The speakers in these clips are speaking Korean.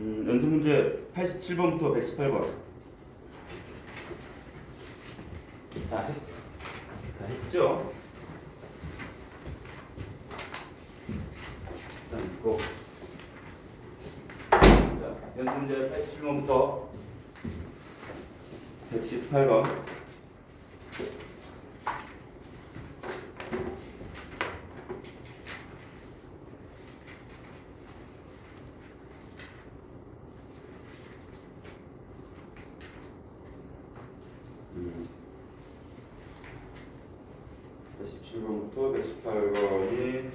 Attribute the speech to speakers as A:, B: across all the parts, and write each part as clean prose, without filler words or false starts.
A: 연습 문제 87번부터 118번. 다 했죠? 일단 있고. 자, 연습 문제 87번부터 118번. 음. 87번부터 118번이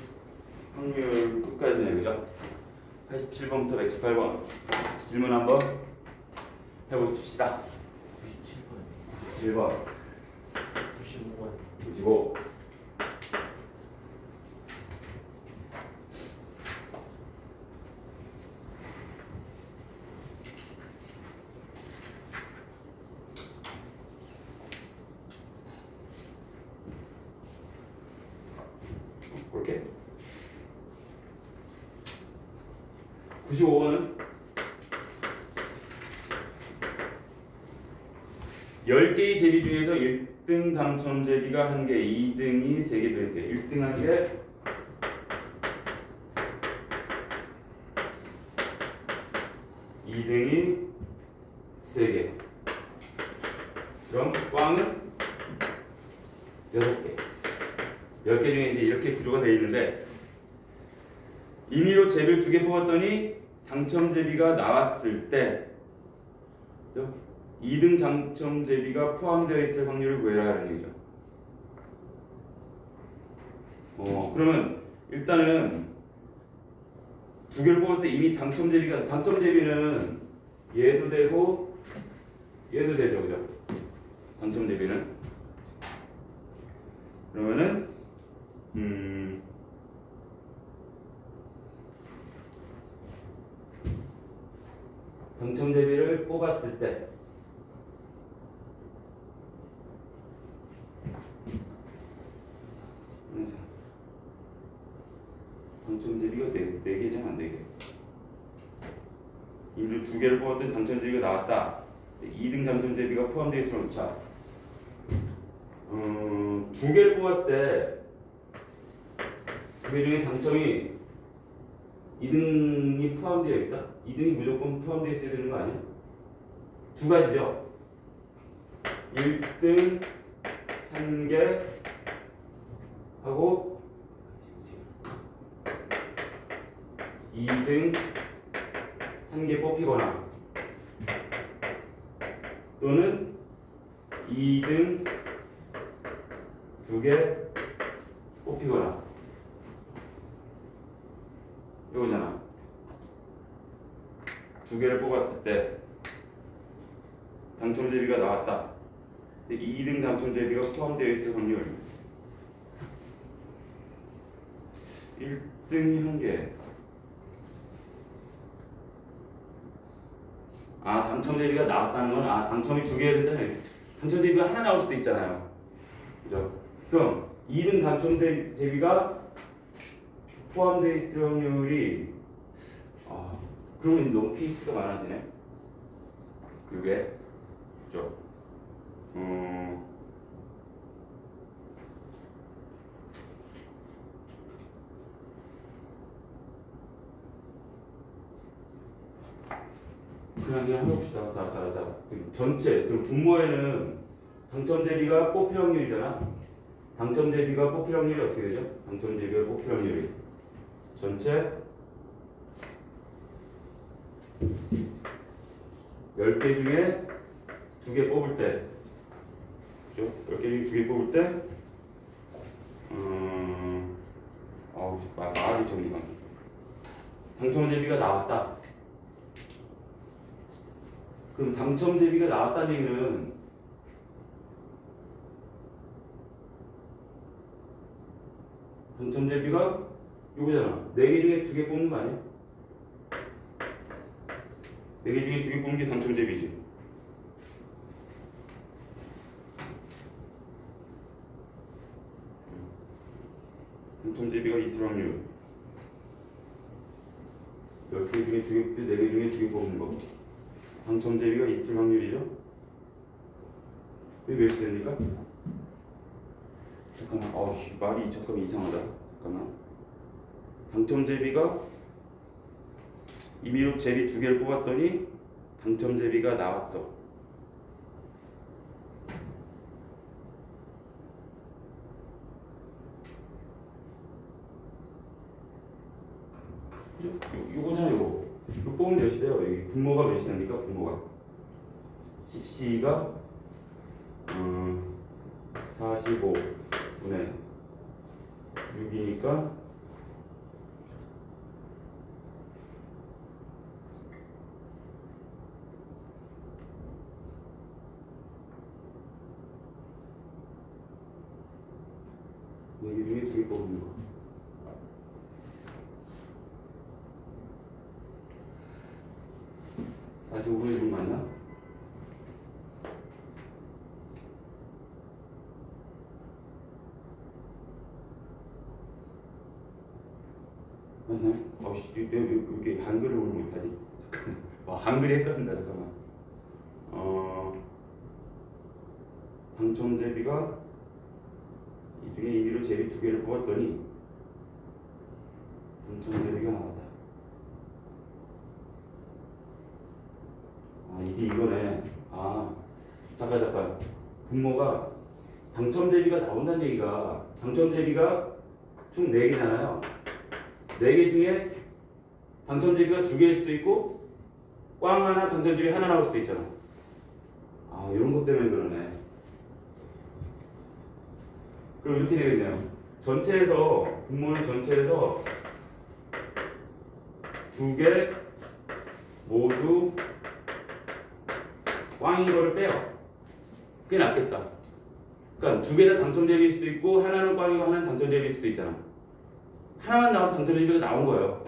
A: 확률 끝까지네요, 그죠? 87번부터 118번 질문 한번 해보십시다. 97번,
B: 95번,
A: 95. 볼게. 95번은 10개의 제비 중에서 1등 당첨 제비가 1개, 2등이 3개 들었대. 1등 1개, 2등이 3개. 그럼 꽝은 6개. 10개 중에 이제 이렇게 구조가 되어 있는데, 임의로 제비를 2개 뽑았더니 당첨 제비가 나왔을 때, 그죠? 2등 당첨 제비가 포함되어 있을 확률을 구해라 하는 얘기죠. 그러면 일단은 2개를 뽑을 때 이미 당첨 제비는 얘도 되고 얘도 되죠, 그죠? 당첨 제비는 그러면은 당첨 대비를 뽑았을 때 당첨 대비가 4개잖아, 4개. 임주 2개를 뽑았더니 당첨 대비가 나왔다. 2등 당첨 대비가 포함되어 있으면 자, 2개를 뽑았을 때 2개 중에 당첨이 2등이 포함되어 있다? 2등이 무조건 포함되어 있어야 되는 거 아니야? 두 가지죠. 1등 1개 하고 2등 1개 뽑히거나 또는 2등 2개 뽑히거나 이거잖아. 2개를 뽑았을 때 당첨 제비가 나왔다. 근데 2등 당첨 제비가 포함되어 있을 확률 1등이 1개. 당첨 제비가 나왔다는 건 당첨이 2개였는데 당첨 제비가 하나 나올 수도 있잖아요. 그죠? 그럼 2등 당첨 제비가 포함되어 있을 확률이 그러면 너무 케이스가 많아지네. 그게 그죠? 그냥 해봅시다. 자. 전체 그럼 분모에는 당첨 대비가 뽑힐 확률이잖아. 당첨 대비가 뽑힐 확률이 어떻게 되죠? 당첨 대비가 뽑힐 확률이 전체 10개 중에 2개 뽑을 때, 그죠? 10개 중에 2개 뽑을 때, 말이 정리가. 당첨 대비가 나왔다. 그럼 당첨 대비가 나왔다는 얘기는 당첨 대비가 요거잖아. 4개 중에 2개 뽑는 거 아니야? 4개 중에 2개 뽑는 게 당첨 대비지. 당첨 대비가 있을 확률 10개 10개 중에 2개, 4개 중에 2개 뽑는 거. 당첨제비가 있을 확률이죠. 이게 몇이 됩니까? 잠깐만, 말이 잠깐만 이상하다. 잠깐만. 당첨제비가 임의로 제비 2개를 뽑았더니 당첨제비가 나왔어. 요거잖아, 요거. 이거 뽑으면 몇이 돼요? 여기 분모가 몇이 됩니까? 분모가 10C가 45분의 6이니까 여기 중에 2개 뽑는 거. 다시 5분의 6 맞나? 맞나요? 내가 왜 이렇게 한글을 오늘 못하지? 잠깐만. 한글이 헷갈린다. 잠깐만. 당첨제비가 이 중에 임의로 제비 2개를 뽑았더니 당첨제비가 나왔다. 이게 이거네. 잠깐. 분모가 당첨제비가 나온다는 얘기가 당첨제비가 총 4개잖아요. 4개 중에 당첨제비가 2개일 수도 있고 꽝 하나 당첨제비 하나 나올 수도 있잖아. 이런 것 때문에 그러네. 그럼 이렇게 되겠네요. 분모는 전체에서 2개 모두 꽝인 거를 빼요. 그게 낫겠다. 그러니까 2개 다 당첨제비일 수도 있고 하나는 꽝이고 하나는 당첨제비일 수도 있잖아. 하나만 나와도 당첨제비가 나온 거예요.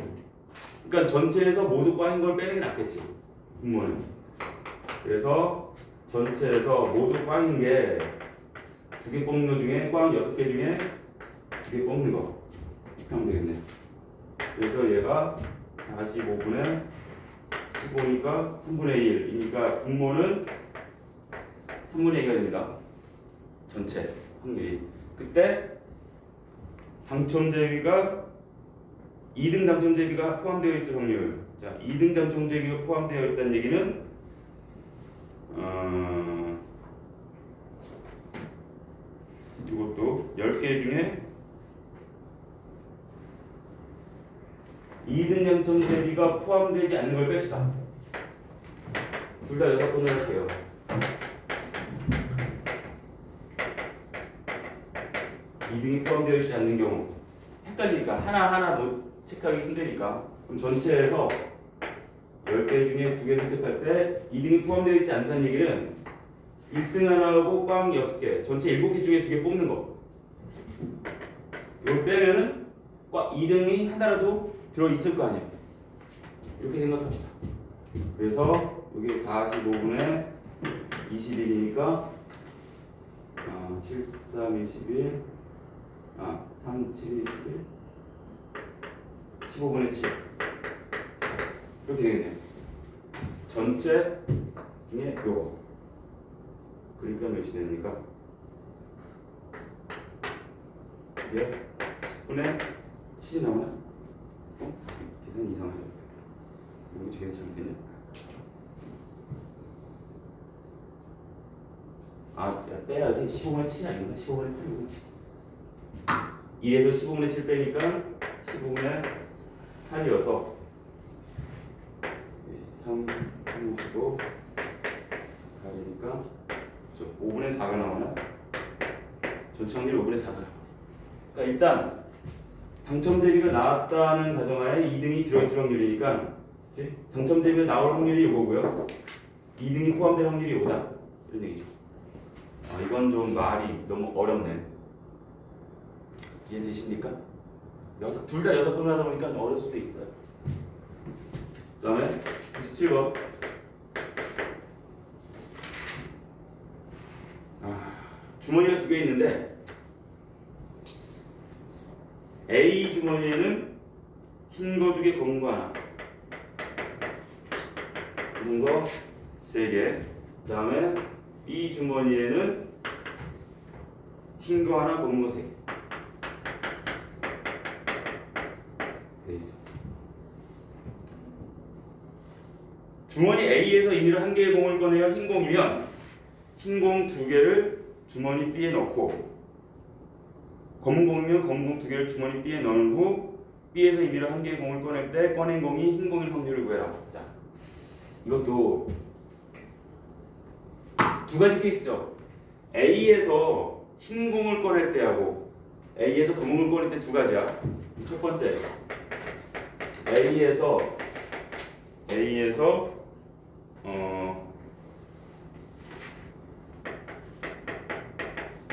A: 그러니까 전체에서 모두 꽝인 걸 빼는 게 낫겠지. 분모는. 그래서 전체에서 모두 꽝인 게 2개 뽑는 거 중에 꽝 6개 중에 2개 뽑는 거. 이렇게 하면 되겠네. 그래서 얘가 45분의 15니까 3분의 1이니까 분모는 3분의 2가 됩니다. 전체 확률이. 그때 당첨제비가 2등 당첨제비가 포함되어 있을 확률. 자, 2등 당첨제비가 포함되어 있다는 얘기는 이것도 10개 중에 2등 당첨제비가 포함되지 않는 걸 뺍시다. 둘 다 6번을 할게요. 2등이 포함되어 있지 않는 경우 헷갈리니까 하나하나 못 체크하기 힘드니까 그럼 전체에서 10개 중에 2개 선택할 때 2등이 포함되어 있지 않다는 얘기는 1등 하나하고 꽝 6개 전체 7개 중에 2개 뽑는 거 이걸 빼면은 2등이 하나라도 들어있을 거 아니에요. 이렇게 생각합시다. 그래서 여기 45분의 21이니까 7, 3, 21 3, 7, 21 15분의 7 이렇게 되겠네요. 전체 중에 요거 그러니까 몇이 됩니까? 이게 10분의 7이 나오나? 계산 이상하죠? 이거 계산 잘못했냐? 빼야지. 15분의 7이 아니구나. 15분의 8이구나. 2에서 15분의 7 빼니까 15분의 8이어서 3, 35 8이니까 5분의 4가 나오나? 전체 확률이 5분의 4가 나와. 그러니까 일단 당첨제비가 나왔다는 가정하에 2등이 들어있을 확률이니까 당첨제비가 나올 확률이 이거고요. 2등이 포함될 확률이 이거다. 이런 얘기죠. 이건 좀 말이 너무 어렵네. 이해되십니까? 둘 다 6번을 하다 보니까 좀 어려울 수도 있어요. 그 다음에 97번. 주머니가 2개 있는데 A 주머니에는 흰 거 2개, 검은 거 하나. 굵은 거 3개. 그다음에 B 주머니에는 흰 거 하나, 검은 거 3개. 돼 있어. 주머니 A에서 임의로 한 개의 공을 꺼내어 흰 공이면 흰 공 2개를 주머니 B에 넣고 검은 공이면 검은 공 2개를 주머니 B에 넣은 후 B에서 임의로 한 개의 공을 꺼낼 때 꺼낸 공이 흰 공일 확률을 구해라. 자, 이것도 2가지 케이스죠. A에서 흰 공을 꺼낼 때하고 A에서 검은 공을 꺼낼 때 2가지야. 첫 번째, A에서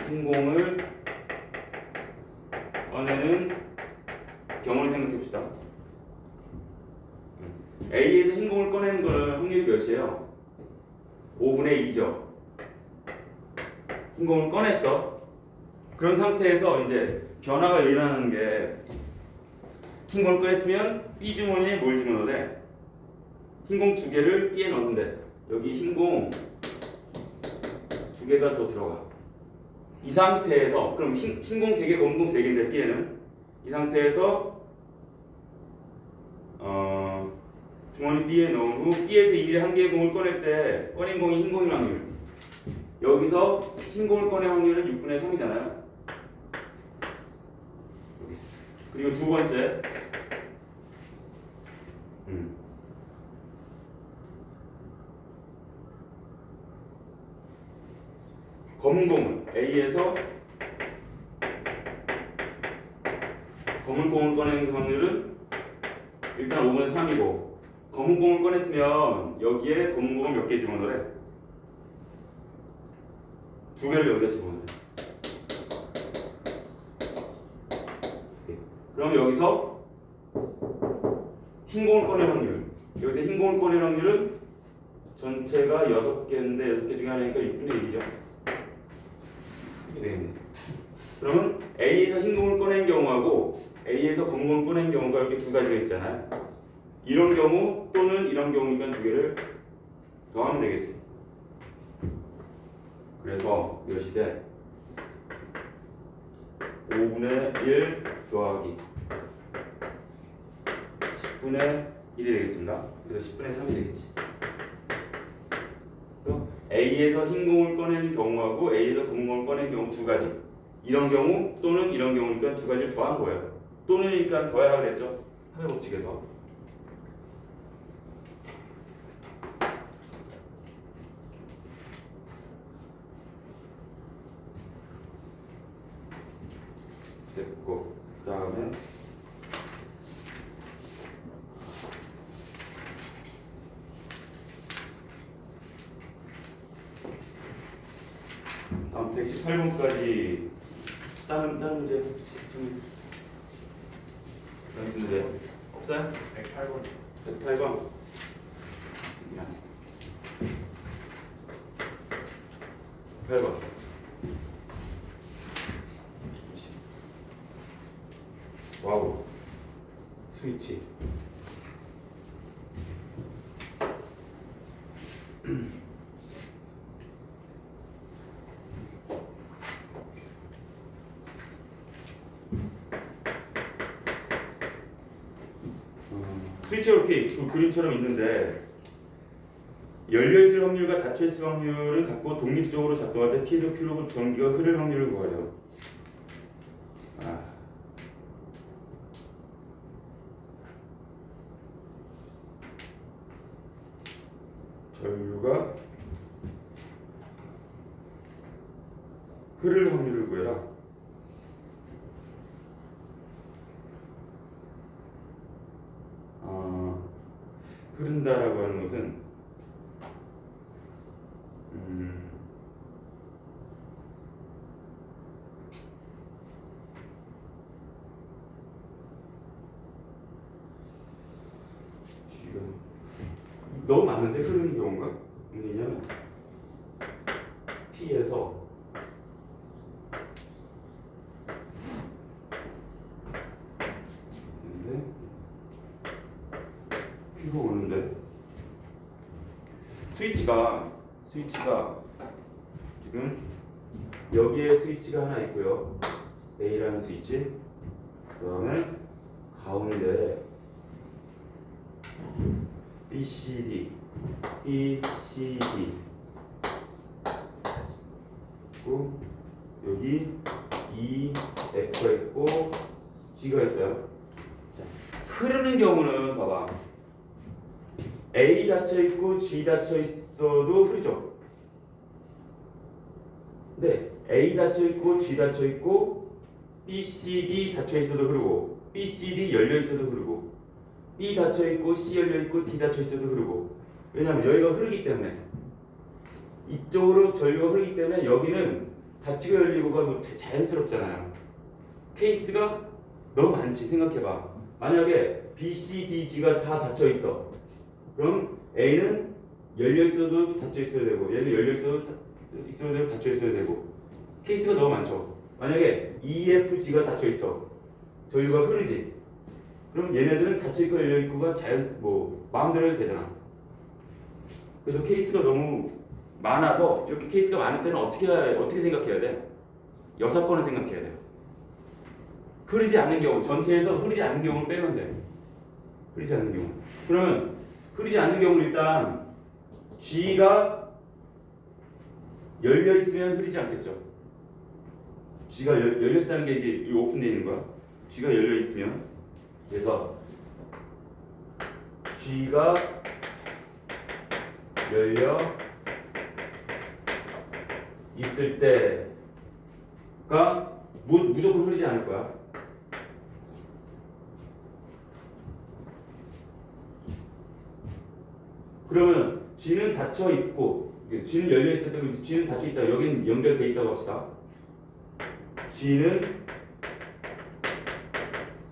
A: 흰 공을 꺼내는 경우를 생각해 봅시다. A에서 흰 공을 꺼내는 거는 확률이 몇이에요? 5분의 2죠. 흰 공을 꺼냈어. 그런 상태에서 이제 변화가 일어나는 게 흰 공을 꺼냈으면 B 주머니에 뭘 집어넣어야 돼? 흰 공 2개를 B에 넣는데 여기 흰 공 2개가 더 들어가. 이 상태에서 그럼 흰 공 3개, 검은 공 3개인데 B에는 이 상태에서 주머니 B에 넣은 후 B에서 이미 한 개의 공을 꺼낼 때 꺼낸 공이 흰 공일 확률. 여기서 흰 공을 꺼낸 확률은 6분의 3이잖아요. 그리고 두 번째, 검은 공은 A에서 검은 공을 꺼내는 확률은 일단 5분의 3이고 검은 공을 꺼냈으면 여기에 검은 공을 몇 개 집어넣으래? 2개를 여기다 집어넣으래. 그럼 여기서 흰 공을 꺼낼 확률, 여기서 흰 공을 꺼낼 확률은 전체가 6개인데 6개 중에 하나니까 6분의 1이죠. 이렇게 되겠네. 그러면 A에서 흰 공을 꺼낸 경우하고 A에서 검은 공을 꺼낸 경우가 이렇게 2가지가 있잖아요. 이런 경우 또는 이런 경우니까 2개를 더하면 되겠습니다. 그래서 몇이 돼? 5분의 1 더하기 10분의 1이 되겠습니다. 그래서 10분의 3이 되겠지. 그래서 A에서 흰 공을 꺼내는 경우하고 A에서 검은 공을 꺼내는 경우 2가지. 이런 경우 또는 이런 경우니까 2가지를 더한 거예요. 또는이니까 더해야 그랬죠. 합의 법칙에서. 됐고, 그 다음에 다음 118번까지 다른 문제 좀 문제 없어요?
B: 108번.
A: 108번. 와우, 스위치. 스위치가 이렇게 그 그림처럼 있는데 열려있을 확률과 닫혀있을 확률을 갖고 독립적으로 작동할 때 T에서 Q로 전기가 흐를 확률을 구하죠. 전류가 흐를 확률을 구해라. 흐른다라고 하는 것은 지금 너무 많은데 흐르는 경우가 왜냐면 P에서 P가 오는데 스위치가 지금 여기에 스위치가 하나 있고요. A라는 스위치. 그다음에 가운데 BCD 있고 여기 EF가 있고 G가 있어요. 자, 흐르는 경우는 봐봐. A 닫혀 있고 G 닫혀 있어도 흐르죠. 근데 A 닫혀 있고 G 닫혀 있고 BCD 닫혀 있어도 흐르고 BCD 열려 있어도 흐르고 B 닫혀 있고 C 열려 있고 D 닫혀 있어도 흐르고. 왜냐면 여기가 흐르기 때문에 이쪽으로 전류가 흐르기 때문에 여기는 닫히고 열리고가 뭐 자연스럽잖아요. 케이스가 너무 많지. 생각해봐. 만약에 B, C, D, G가 다 닫혀 있어. 그럼 A는 열려 있어도 닫혀 있어야 되고 얘는 열려 있어도 되고 닫혀 있어야 되고 케이스가 너무 많죠. 만약에 E, F, G가 닫혀 있어. 전류가 흐르지. 그럼 얘네들은 닫혀 있고 열려 있고가 마음대로 해도 되잖아. 그래서 케이스가 너무 많아서 이렇게 케이스가 많을 때는 어떻게 생각해야 돼? 여사건을 생각해야 돼요. 흐르지 않는 경우, 전체에서 흐르지 않는 경우는 빼면 돼. 흐르지 않는 경우. 그러면 흐르지 않는 경우는 일단 G가 열려 있으면 흐르지 않겠죠. G가 열렸다는 게 이제 오픈되어 있는 거야. G가 열려 있으면. 그래서 G가 열려 있을 때가 무조건 흐르지 않을 거야. 그러면 G는 닫혀 있고, G는 열려 있을 때 빼고 G는 닫혀 있다. 여기는 연결돼 있다고 합시다. G는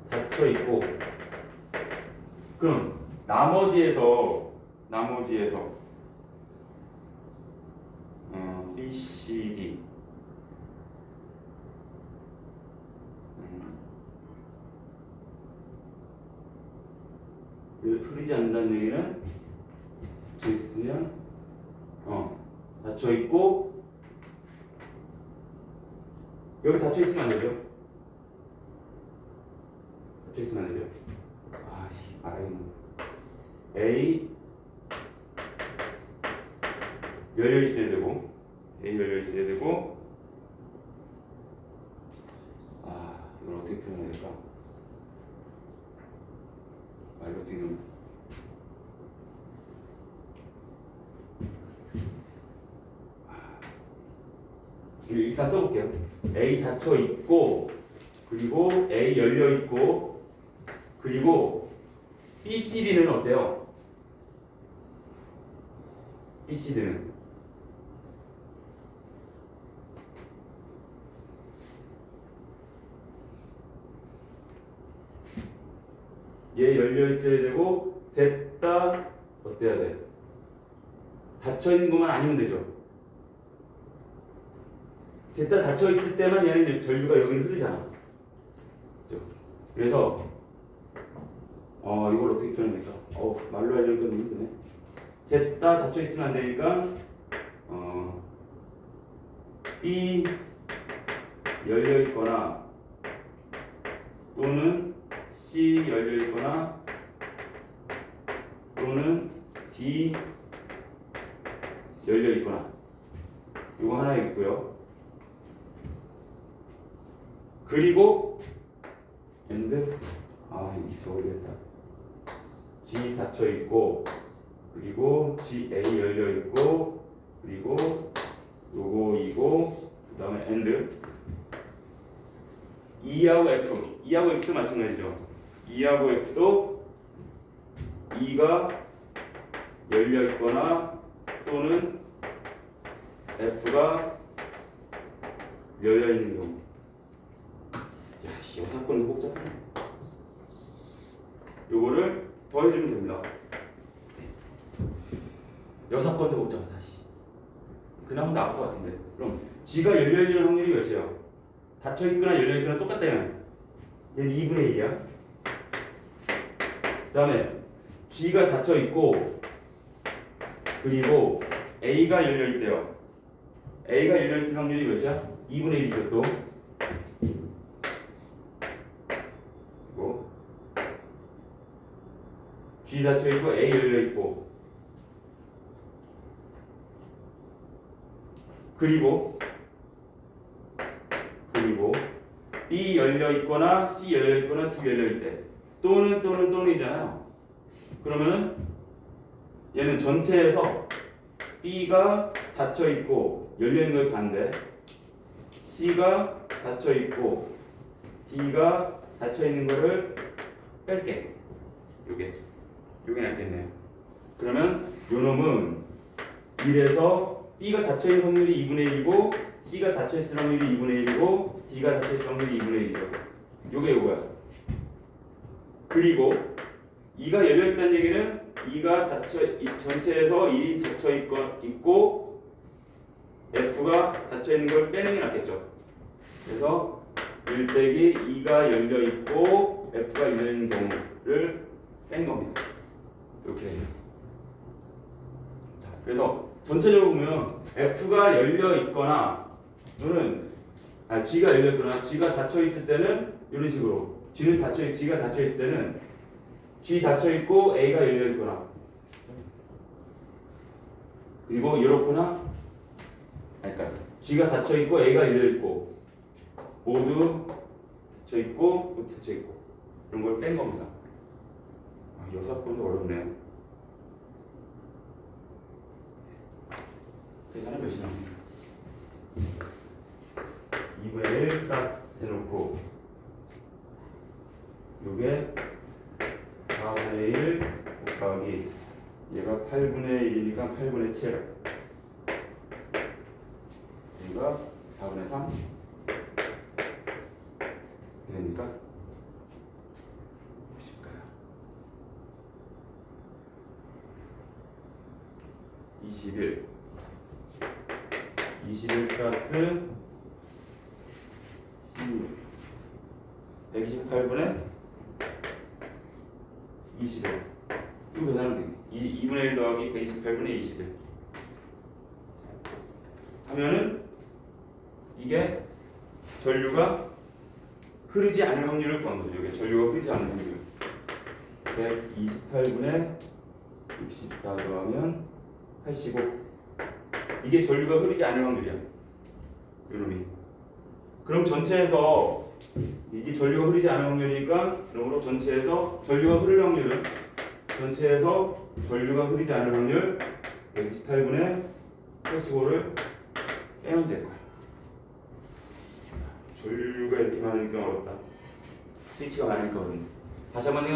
A: 닫혀 있고, 그럼 나머지에서 B, C, D 흐르지 않는다는 얘기는 닫혀 있으면 닫혀 있고 여기 닫혀 있으면 안 되죠? 닫혀 있으면 안 되죠? 아씨 말하겠네. A 열려 있어야 되고 A 열려 있어야 되고 이걸 어떻게 표현해야 될까? 말로 지금 일단 써볼게요. A 닫혀 있고 그리고 A 열려 있고 그리고 BCD는 어때요? BCD는 얘 열려 있어야 되고 셋 다 어때야 돼? 닫혀 있는 것만 아니면 되죠. 셋 다 닫혀 있을 때만 얘는 전류가 여기를 흐르잖아. 그렇죠? 그래서 이걸 어떻게 표현합니까? 말로 하려니까 너무 힘드네. 셋 다 닫혀 있으면 안 되니까 B 열려 있거나 또는 C 열려 있거나 또는 D 열려 있거나 이거 하나 있고요. 그리고 and 저기겠다. G 닫혀 있고 그리고 G A 열려 있고 그리고 요거 이고 그다음에 and E하고 F도 마찬가지죠. E하고 F도 E가 열려 있거나 또는 F가 열려 있는 경우. 여사건은 복잡하네. 요거를 더해주면 됩니다. 여사건도 복잡하다. 그나마 나을 것 같은데. 그럼 G가 열려 있는 확률이 몇이에요? 닫혀 있거나 열려 있거나 똑같다면 얘는 2분의 2야. 그다음에 G가 닫혀 있고 그리고 A가 열려있대요. A가 열려있을 확률이 몇이야? 2분의 1이죠 또. 그리고 G 닫혀있고 A 열려있고, 그리고 B 열려있거나 C 열려있거나 D 열려있대. 또는이잖아요. 그러면은 얘는 전체에서 B가 닫혀있고 열려있는 걸 반대, C가 닫혀있고 D가 닫혀있는 거를 뺄게. 요게 낫겠네요. 그러면 요 놈은 1에서 B가 닫혀있는 확률이 2분의 1이고 C가 닫혀있을 확률이 2분의 1이고 D가 닫혀있을 확률이 2분의 1이죠. 요게 요거야. 그리고 2가 열려있다는 얘기는 2가 전체에서 1이 닫혀있고 F가 닫혀있는 걸 빼는 게 낫겠죠. 그래서 1 빼기 2가 열려있고 F가 열려있는 경우를 뺀 겁니다. 이렇게 돼요. 그래서 전체적으로 보면 F가 열려있거나 또는 G가 열려있거나 G가 닫혀있을 때는 이런 식으로 G가 닫혀있을 때는 G 닫혀있고 A가 열려있거나, 그리고 이렇거나, 그러니까 G가 닫혀있고 A가 열려있고 모두 닫혀있고 닫혀있고 이런 걸 뺀 겁니다. 여사건도 어렵네요. 계산은 몇이 나옵니까? 2분의 1 플러스 해놓고 요게 4분의 1 곱하기 얘가 8분의 1이니까 8분의 7, 얘가 4분의 3 그러니까 몇일까요? 21 플러스 128분의 21. 이거 계산하면 돼. 2분의 1 더하기 128분의 21 하면은 이게 전류가 흐르지 않을 확률을 구한 거죠. 이게 전류가 흐르지 않을 확률. 128분의 64 더하면 85. 이게 전류가 흐르지 않을 확률이야. 이놈이. 그럼 전체에서 이게 전류가 흐르지 않을 확률이니까, 그러므로 전체에서 전류가 흐를 확률은 전체에서 전류가 흐르지 않을 확률 128분의 85를 빼면 될 거야. 전류가 이렇게 많으니까 어렵다. 스위치가 많으니까 어렵네. 다시 한번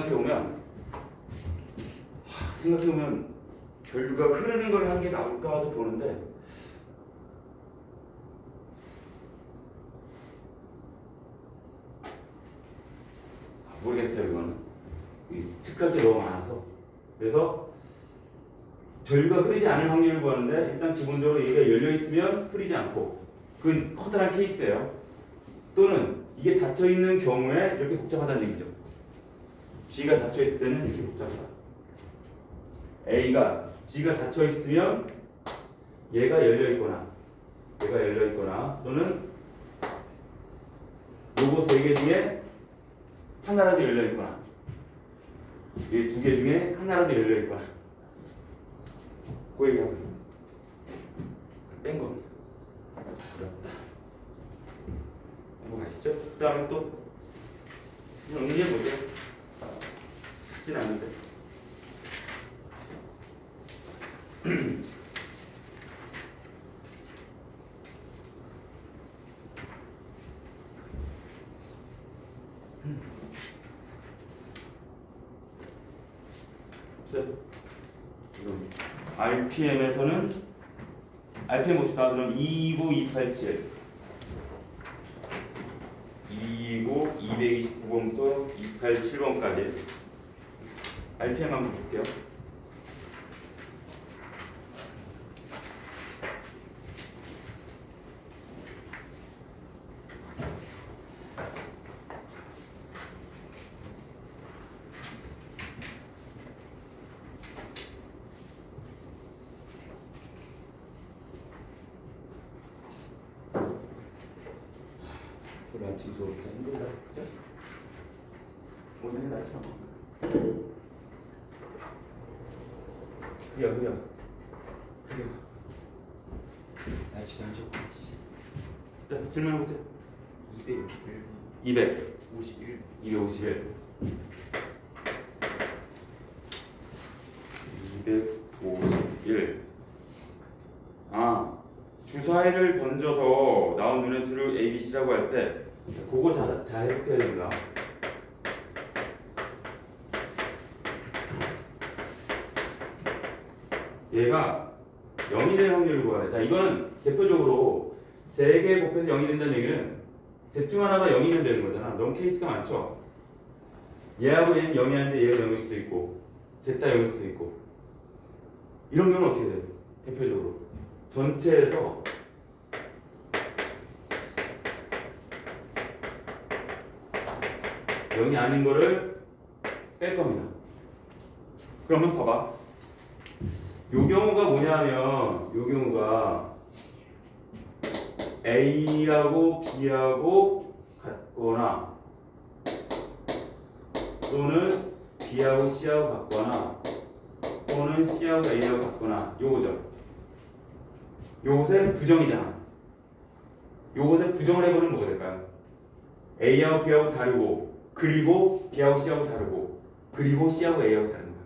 A: 생각해보면 전류가 흐르는 걸 한 게 나올까 하도 보는데, 모르겠어요. 이거는 측각이 너무 많아서. 그래서 전류가 흐르지 않을 확률을 구하는데, 일단 기본적으로 얘가 열려 있으면 흐르지 않고, 그건 커다란 케이스예요. 또는 이게 닫혀 있는 경우에 이렇게 복잡하다는 얘기죠. G가 닫혀 있을 때는 이렇게 복잡하다. G가 닫혀 있으면 얘가 열려 있거나 또는 요거 세 개 중에 하나라도 열려 있거나, 이 두 개 중에 하나라도 열려 있거나, 그 얘기하고 뺀 겁니다. 어렵다. 넘어가시죠. 그 다음에 또 정리해보죠. 쉽진 않은데. RPM에서는 RPM 봅시다. 그럼 29287 229번부터 287번까지 RPM 한번 볼게요. 아침 수업 진짜 힘들다. 그죠? 오늘은 날씨 안 그려.
B: 날씨도 안 좋고.
A: 자, 질문해 보세요.
B: 261.
A: 200,
B: 51.
A: 251, 251. 아, 주사위를 던져서 나온 눈의 수를 A, B, C라고 할 때 그거 잘 해석해야 됩니다. 얘가 0이 될 확률을 구하래. 자, 이거는 대표적으로 3개 곱해서 0이 된다는 얘기는 셋 중 하나가 0이면 되는 거잖아. 너무 케이스가 많죠? 얘하고 얘는 0이 아닌데 얘가 0일 수도 있고 셋 다 0일 수도 있고 이런 경우는 어떻게 돼요? 대표적으로 전체에서 영이 아닌 거를 뺄 겁니다. 그러면 봐봐. 요 경우가 뭐냐면 요 경우가 A하고 B하고 같거나 또는 B하고 C하고 같거나 또는 C하고 A하고 같거나 요거죠. 요것의 부정이잖아. 요것의 부정을 해보면 뭐가 될까요? A하고 B하고 다르고 그리고 B하고 C하고 다르고 그리고 C하고 A하고 다른 거야.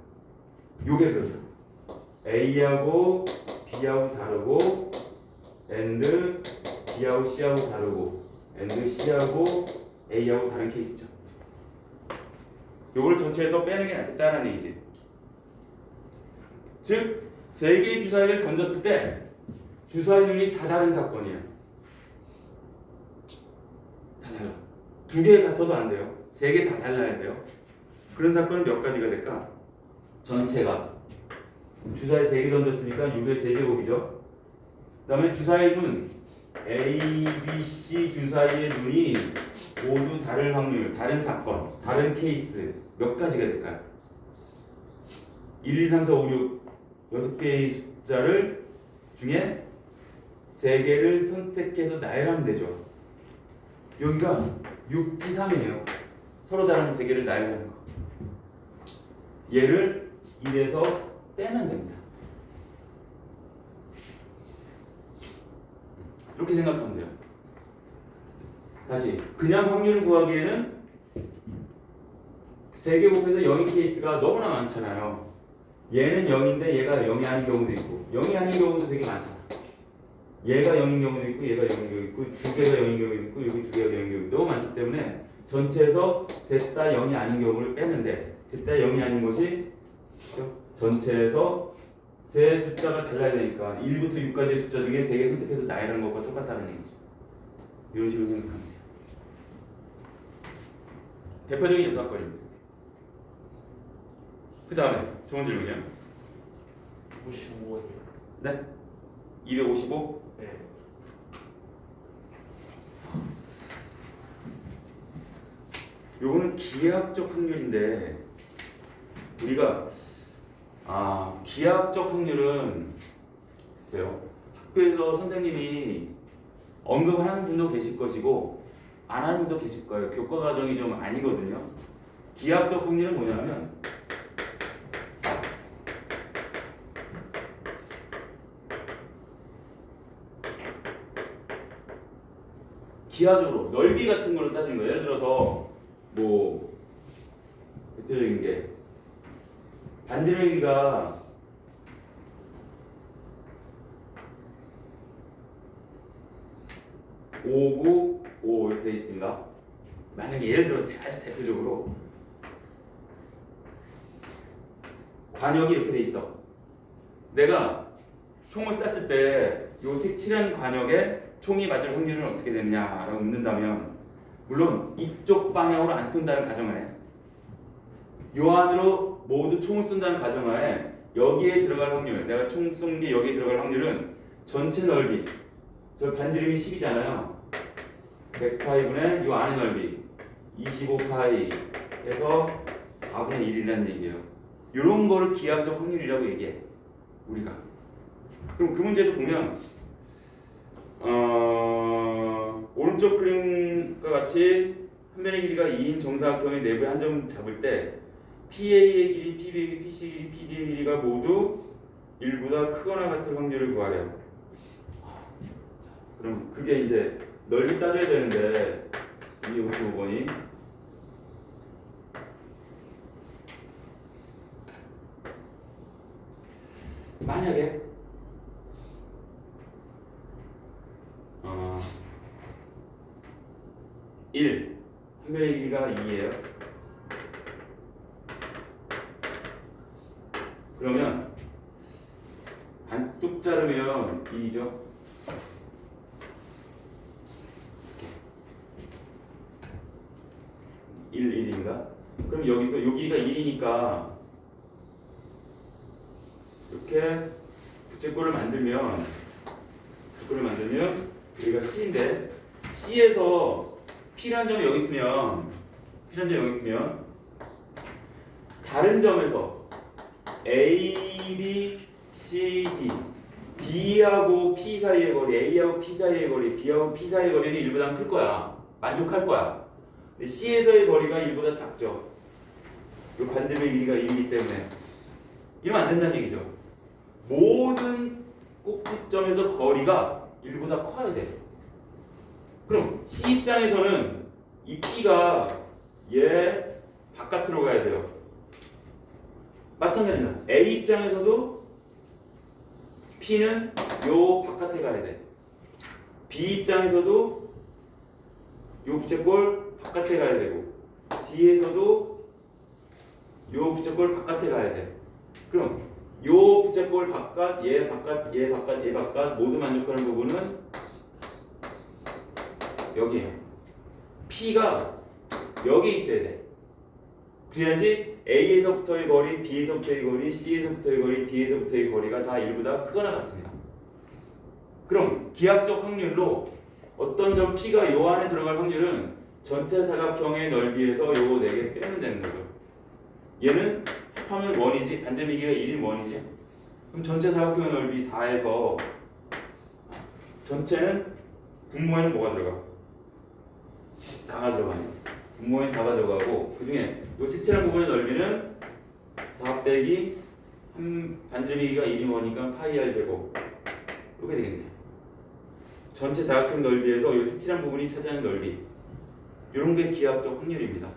A: 요게 그렇죠. A하고 B하고 다르고 and B하고 C하고 다르고 and C하고 A하고 다른 케이스죠. 요걸 전체에서 빼는 게 낫겠다라는 얘기지. 즉, 세 개의 주사위를 던졌을 때 주사위 눈이 다 다른 사건이야. 다 달라. 두 개 같아도 안 돼요. 세 개 다 달라야 돼요. 그런 사건은 몇 가지가 될까? 전체가 주사위 3개 던졌으니까 6의 세제곱이죠. 그 다음에 주사위 눈 A, B, C 주사위의 눈이 모두 다른 확률, 다른 사건, 다른 케이스 몇 가지가 될까요? 1, 2, 3, 4, 5, 6 6개의 숫자를 중에 3개를 선택해서 나열하면 되죠. 여기가 6, 2, 3이에요. 서로 다른 3개를 나열하는 거. 얘를 1에서 빼면 됩니다. 이렇게 생각하면 돼요. 다시 그냥 확률을 구하기에는 3개 곱해서 0인 케이스가 너무나 많잖아요. 얘는 0인데 얘가 0이 아닌 경우도 있고 0이 아닌 경우도 되게 많잖아. 얘가 0인 경우도 있고 얘가 0인 경우도 있고 두 개가 0인 경우도 있고 여기 두 개가 0인 경우도 너무 많기 때문에 전체에서 셋 다 0이 아닌 경우를 빼는데 셋 다 0이 아닌 것이 전체에서 세 숫자가 달라야 되니까 1부터 6까지의 숫자 중에 3개 선택해서 나열하는 것과 똑같다는 얘기죠. 이런 식으로 생각하면 돼요. 대표적인 연사건입니다. 그 다음에 좋은 질문이요.
B: 55원이요.
A: 네? 255?
B: 네.
A: 요거는 기하학적 확률인데 우리가 기하학적 확률은 글쎄요. 학교에서 선생님이 언급하는 분도 계실 것이고 안 하는 분도 계실 거예요. 교과 과정이 좀 아니거든요. 기하학적 확률은 뭐냐면 기하적으로 넓이 같은 걸로 따지는 거예요. 예를 들어서 뭐 대표적인 게 반지름이가 5, 9, 5 이렇게 되어 있습니다. 만약에 예를 들어 아주 대표적으로 관역이 이렇게 돼 있어. 내가 총을 쐈을 때 요 색칠한 관역에 총이 맞을 확률은 어떻게 되느냐라고 묻는다면 물론 이쪽 방향으로 안 쏜다는 가정하에 요 안으로 모두 총을 쏜다는 가정하에 여기에 들어갈 확률 내가 총 쏜 게 여기에 들어갈 확률은 전체 넓이 저 반지름이 10이잖아요. 100파이분의 요 안의 넓이 25파이에서 4분의 1이라는 얘기예요. 요런 거를 기하학적 확률이라고 얘기해 우리가. 그럼 그 문제도 보면 오른쪽 그림과 같이 한 변의 길이가 2인 정사각형의 내부의 한 점 잡을 때 PA의 길이, PB의 길이, PC 길이, PD의 길이가 모두 1보다 크거나 같을 확률을 구하래요. 그럼 그게 이제 넓이 따져야 되는데 255번이 만약에 1 한 변의 길이가 2예요. 그러면 반뚝 자르면 2죠. 1인가? 그럼 여기서 요 길이가 1이니까 이렇게 부채꼴을 만들면 여기가 C인데 C에서 P라는 점이 여기 있으면 다른 점에서 A, B, C, D D하고 P 사이의 거리, A하고 P 사이의 거리, B하고 P 사이의 거리는 1보다 클 거야. 만족할 거야. 근데 C에서의 거리가 1보다 작죠. 이 반지름의 길이가 1이기 때문에 이러면 안 된다는 얘기죠. 모든 꼭지점에서 거리가 1보다 커야 돼. 그럼 C 입장에서는 이 P가 얘 바깥으로 가야 돼요. 마찬가지입니다. A 입장에서도 P는 요 바깥에 가야 돼. B 입장에서도 요 부채꼴 바깥에 가야 되고 D에서도 요 부채꼴 바깥에 가야 돼. 그럼 요 부채꼴 바깥, 얘 바깥, 얘 바깥, 얘 바깥 모두 만족하는 부분은 여기에요. P가 여기 있어야 돼. 그래야지 A에서부터의 거리, B에서부터의 거리, C에서부터의 거리, D에서부터의 거리가 다 1보다 크거나 같습니다. 그럼 기하적 확률로 어떤 점 P가 요 안에 들어갈 확률은 전체 사각형의 넓이에서 요 4개 빼면 되는 거죠. 얘는 합하면 1이지, 반지름의 길이가 1인 1이지. 그럼 전체 사각형의 넓이 4에서 전체는 분모에는 뭐가 들어가? 4가 들어가요. 분모에 4가 들어가고 그 중에 요 색칠한 부분의 넓이는 4 빼기 반지름의 길이가 1인 1이니까 파이 r 제곱 이렇게 되겠네요. 전체 사각형 넓이에서 요 색칠한 부분이 차지하는 넓이 이런 게 기하학적 확률입니다.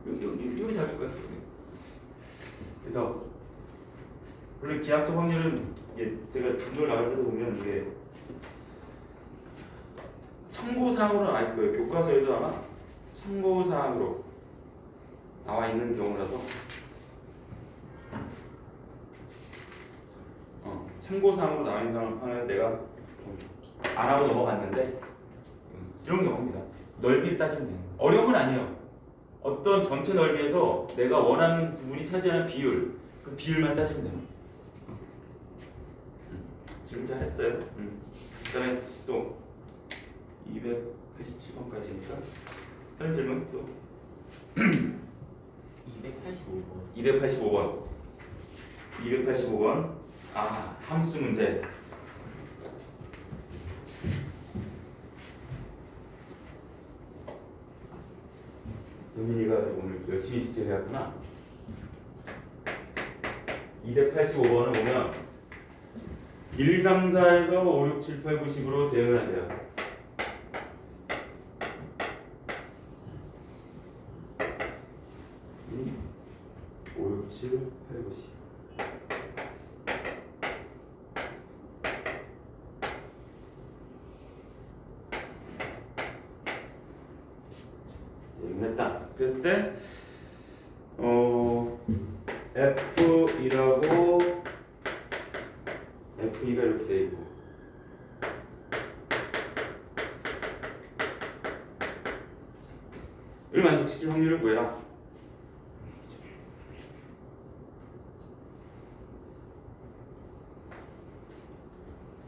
A: 여기 잡을 거야. 그래서 원래 기하학적 확률은 이게 제가 진도를 나갈 때도 보면 이게 참고사항으로 나와 있을 거예요. 교과서에도 아마 참고사항으로 나와 있는 경우라서 참고사항으로 나와 있는 상황을 내가 좀 안 하고 넘어갔는데 이런 경우입니다. 넓이를 따지면 돼요. 어려운 건 아니에요. 어떤 전체 넓이에서 내가 원하는 부분이 차지하는 비율 그 비율만 따지면 돼요. 지금 잘했어요. 그다음에 또 287번까지니까 다른 질문 또
B: 285번.
A: 285번 함수 문제. 도민이가 오늘 열심히 숙제를 해왔구나. 285번을 보면 1, 2, 3, 4에서 5, 6, 7, 8, 9, 10으로 대응을 한대요. 이 5, 6, 7, 8, 9, 10. 했다. 그랬을 때 F2라고 F2가 이렇게 돼 있고 을 만족시킬 확률을 구해라.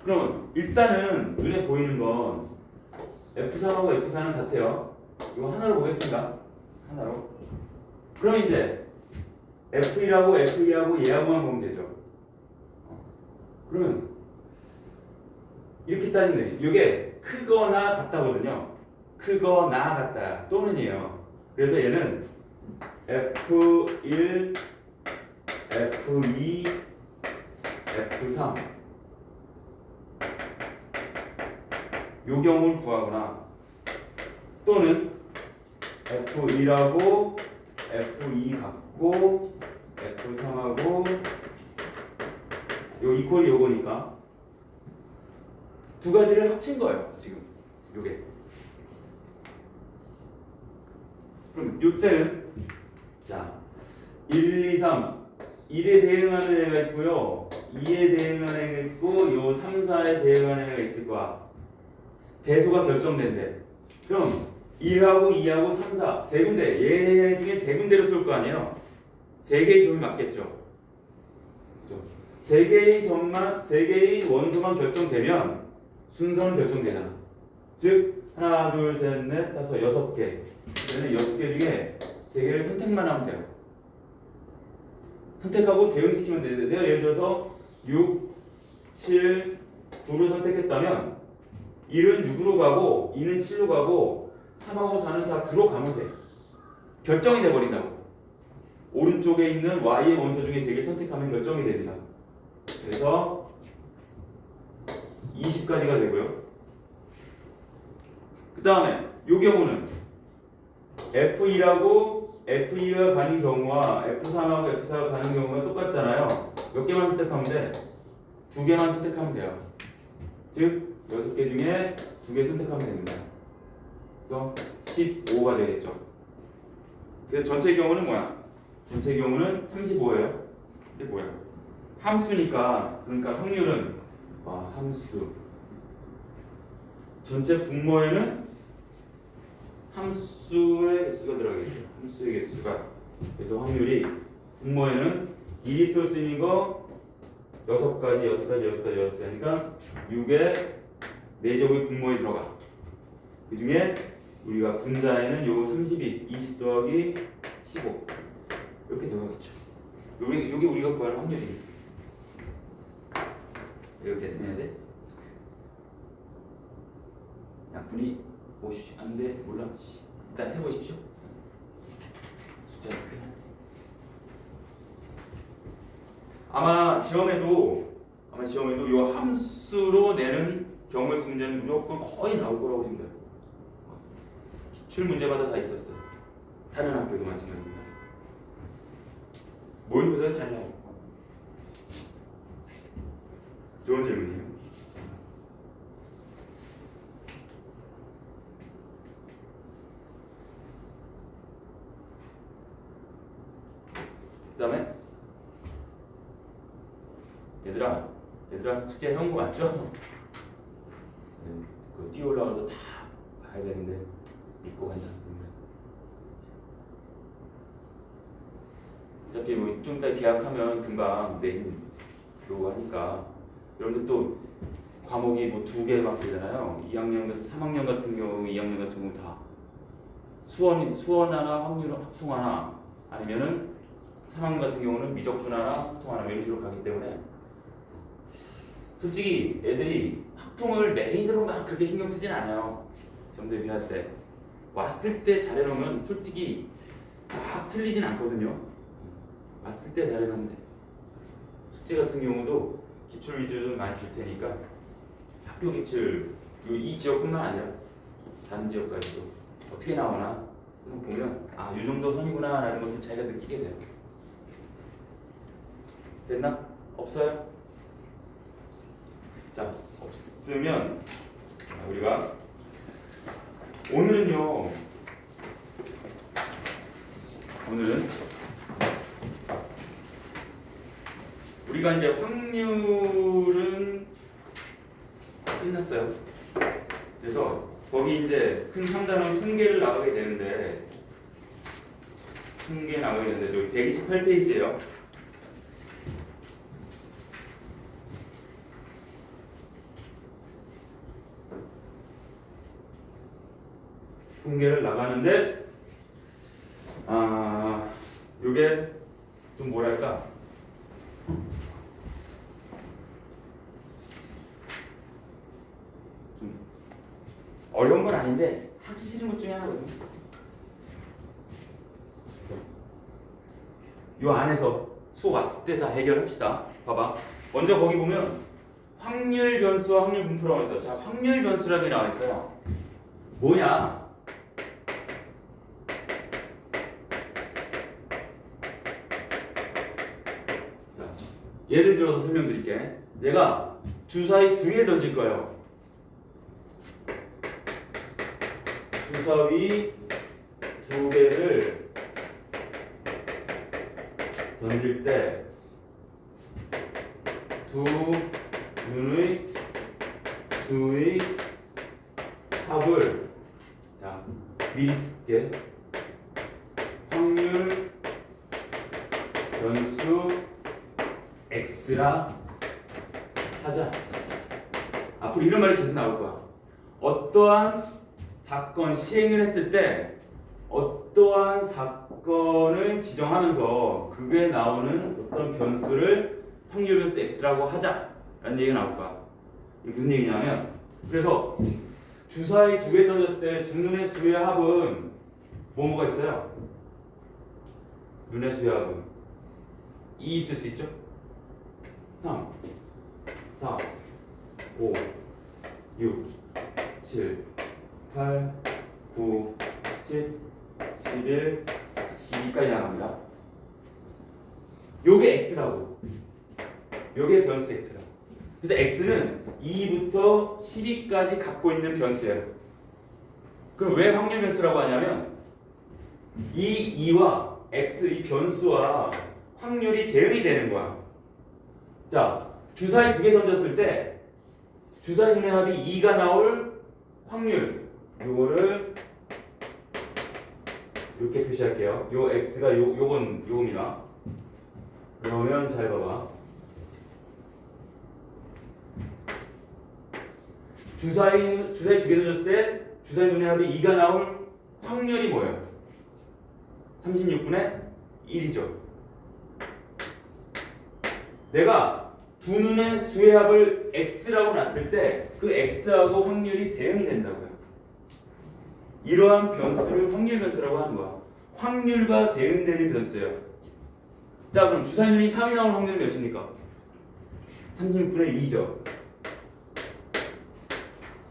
A: 그러면 일단은 눈에 보이는 건 F3하고 F4는 같아요. 이거 하나로 보겠습니다. 하나로. 그럼 이제 F1하고 F2하고 얘하고만 보면 되죠. 그러면 이렇게 따지면 돼. 이게 크거나 같다거든요. 크거나 같다 또는이에요. 그래서 얘는 F1, F2, F3 요 경우를 구하거나 또는 F1하고 F2 같고 F3하고 요 이퀄이 요거니까 두 가지를 합친 거예요. 지금 요게. 그럼 요때는 자 1, 2, 3 1에 대응하는 애가 있고요. 2에 대응하는 애가 있고 요 3, 4에 대응하는 애가 있을 거야. 대소가 결정된대. 그럼 1하고 2하고 3, 4 세 군데 얘 중에 세 군데로 쏠 거 아니에요. 세 개의 점이 맞겠죠. 그죠? 세 개의 원소만 결정되면 순서는 결정되잖아. 즉 하나, 둘, 셋, 넷, 다섯, 여섯 개. 그러면 여섯 개 중에 세 개를 선택만 하면 돼요. 선택하고 대응시키면 되는데 내가 예를 들어서 6, 7, 9를 선택했다면 1은 6으로 가고 2는 7로 가고 3하고 4는 다 9로 가면 돼. 결정이 돼버린다고. 오른쪽에 있는 Y의 원소 중에 3개 선택하면 결정이 됩니다. 그래서 20까지가 되고요. 그 다음에 이 경우는 F1하고 F2가 가는 경우와 F3하고 F4가 가는 경우가 똑같잖아요. 몇 개만 선택하면 돼? 두 개만 선택하면 돼요. 즉 6개 중에 2개 선택하면 됩니다. 그래서 15가 되겠죠. 그래서 전체 경우는 뭐야? 전체 경우는 35예요. 이게 뭐야? 함수니까 그러니까 확률은 함수. 전체 분모에는 함수의 개수가 들어가겠죠. 함수의 개수가. 그래서 확률이 분모에는 1이 쏠 수 있는 거 6가지 하니까 6의 4제곱이 분모에 들어가. 그 중에 우리가 분자에는 요 32, 20 더하기 15 이렇게 들어가겠죠. 요게 우리가 구할 확률입니다. 이거 계산해야 돼? 약분이 오씨 안돼 몰라. 일단 해보십시오. 숫자가 크긴 한데 아마 시험에도 요 함수로 내는 경우의 문제는 무조건 거의 나올 거라고 생각해요. 기출 문제마다 다 있었어. 다른 학교도 마찬가지입니다. 모의고사에 잘 나오고. 좋은 질문이에요. 그 다음에 얘들아 숙제 해온 거 맞죠? 그 뛰어 올라가서 다 봐야 되는데 믿고 간다. 어차피 뭐 좀 이따 계약하면 금방 내신 들어오고 하니까 여러분들 또 과목이 뭐 2개밖에 되잖아요. 2학년, 3학년 같은 경우, 2학년 같은 경우 다 수원 하나, 합동 하나 아니면은 3학년 같은 경우는 미적분 하나, 합통 하나 이런 식으로 가기 때문에 솔직히 애들이 합통을 메인으로 막 그렇게 신경 쓰진 않아요. 시험 대비할 때 왔을 때 잘해놓으면 솔직히 막 틀리진 않거든요. 왔을 때 잘해놓으면 돼. 숙제 같은 경우도 기출 위주로 많이 줄 테니까 학교 기출 이 지역뿐만 아니라 다른 지역까지도 어떻게 나오나 한번 보면 이 정도 선이구나 라는 것을 자기가 느끼게 돼요. 됐나? 없어요? 자, 없으면 우리가 오늘은 우리가 이제 확률은 끝났어요. 그래서 거기 이제 큰 3단원 통계를 나가게 되는데 저기 128페이지예요. 통계를 나가는데 요게 좀 뭐랄까 좀 어려운 건 아닌데 하기 싫은 것 중에 하나거든요. 요 안에서 수업 왔을 때 다 해결합시다. 봐봐. 먼저 거기 보면 확률 변수와 확률 분포라고 했어요. 자, 확률 변수라는 게 나와 있어요. 뭐냐? 자, 예를 들어서 설명드릴게. 내가 주사위 2개 던질 거예요. 주사위 2개를 던질 때 두 눈의 수의 합을 자 미리 쓸게. 확률 변수 x라 하자. 앞으로 이런 말이 계속 나올 거야. 어떠한 사건 시행을 했을 때 어떠한 사건을 지정하면서 그게 나오는 어떤 변수를 확률 변수 x라고 하자라는 얘기가 나올 거야. 이게 무슨 얘기냐면 그래서 주사위 2개 던졌을 때 두 눈의 수의 합은 뭐가 있어요? 눈의 수의 합은 2 있을 수 있죠? 3, 4, 5, 6, 7, 8, 9, 10, 11, 12까지 나갑니다. 요게 x라고. 요게 변수 x라고. 그래서 x는 2부터 12까지 갖고 있는 변수예요. 그럼 왜 확률 변수라고 하냐면 이 2와 x 이 변수와 확률이 대응이 되는 거야. 자, 주사위 2개 던졌을 때 주사위 눈의 합이 2가 나올 확률 요거를 이렇게 표시할게요. 요 x가 요겁니다. 그러면 잘 봐봐. 주사위 2개 던졌을 때 주사위 눈의 합이 2가 나올 확률이 뭐예요? 36분의 1이죠. 내가 두 눈의 수의 합을 x라고 놨을 때 그 x하고 확률이 대응이 된다고요. 이러한 변수를 확률 변수라고 하는 거야. 확률과 대응되는 변수예요. 자, 그럼 주사위 눈이 3이 나올 확률은 몇입니까? 36분의 2죠.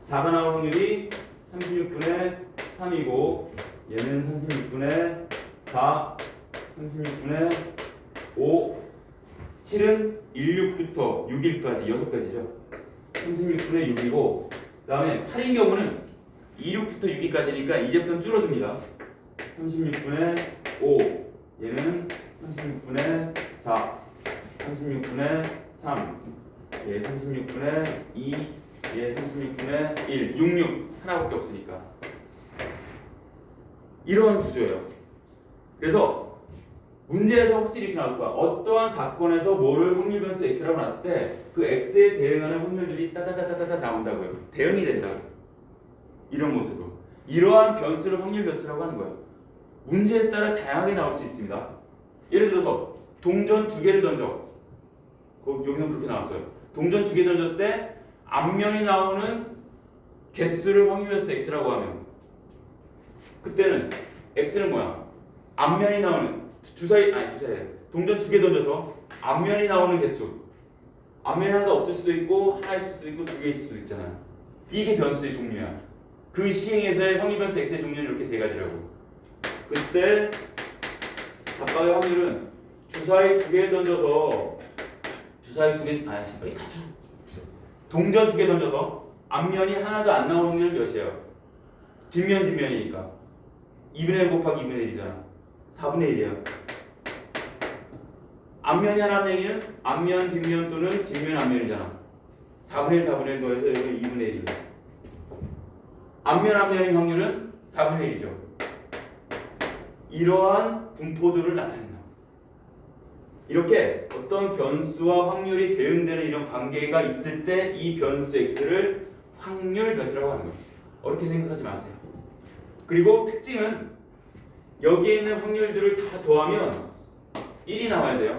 A: 4가 나올 확률이 36분의 3이고 얘는 36분의 4, 36분의 5, 7은 16부터 6일까지 6가지죠. 36분의 6이고 그 다음에 8인 경우는 26부터 6일까지니까 이제부터는 줄어듭니다. 36분의 5, 얘는 36분의 4, 36분의 3, 얘 36분의 2, 얘 36분의 1, 66 하나밖에 없으니까 이러한 구조예요. 그래서 문제에서 확실히 이렇게 나올 거야. 어떠한 사건에서 뭐를 확률 변수 x라고 놨을 때 그 x에 대응하는 확률들이 따다다다다다 나온다고요. 대응이 된다고. 이런 모습으로. 이러한 변수를 확률 변수라고 하는 거예요. 문제에 따라 다양하게 나올 수 있습니다. 예를 들어서 동전 2개를 던져. 여기는 그렇게 나왔어요. 동전 2개 던졌을 때 앞면이 나오는 개수를 확률 변수 x라고 하면 그때는 x는 뭐야? 앞면이 나오는 주사위 동전 2개 던져서 앞면이 나오는 개수. 앞면이 하나도 없을 수도 있고 하나 있을 수도 있고 2개 있을 수도 있잖아. 이게 변수의 종류야. 그 시행에서의 확률 변수 x의 종류는 이렇게 3가지라고. 그때 각각의 확률은 주사위 2개 던져서 동전 2개 던져서 앞면이 하나도 안 나오는 확률은 몇이에요? 뒷면이니까 2분의 1 곱하기 2분의 1이잖아. 4분의 1이에요. 앞면이 하나는 얘기는 앞면, 뒷면 또는 뒷면, 앞면이잖아. 4분의 1, 4분의 1 더해서 여기 2분의 1입니다. 앞면의 확률은 4분의 1이죠. 이러한 분포들을 나타낸다. 이렇게 어떤 변수와 확률이 대응되는 이런 관계가 있을 때 이 변수 x를 확률 변수라고 하는 거예요. 어렵게 생각하지 마세요. 그리고 특징은 여기에 있는 확률들을 다 더하면 1이 나와야 돼요.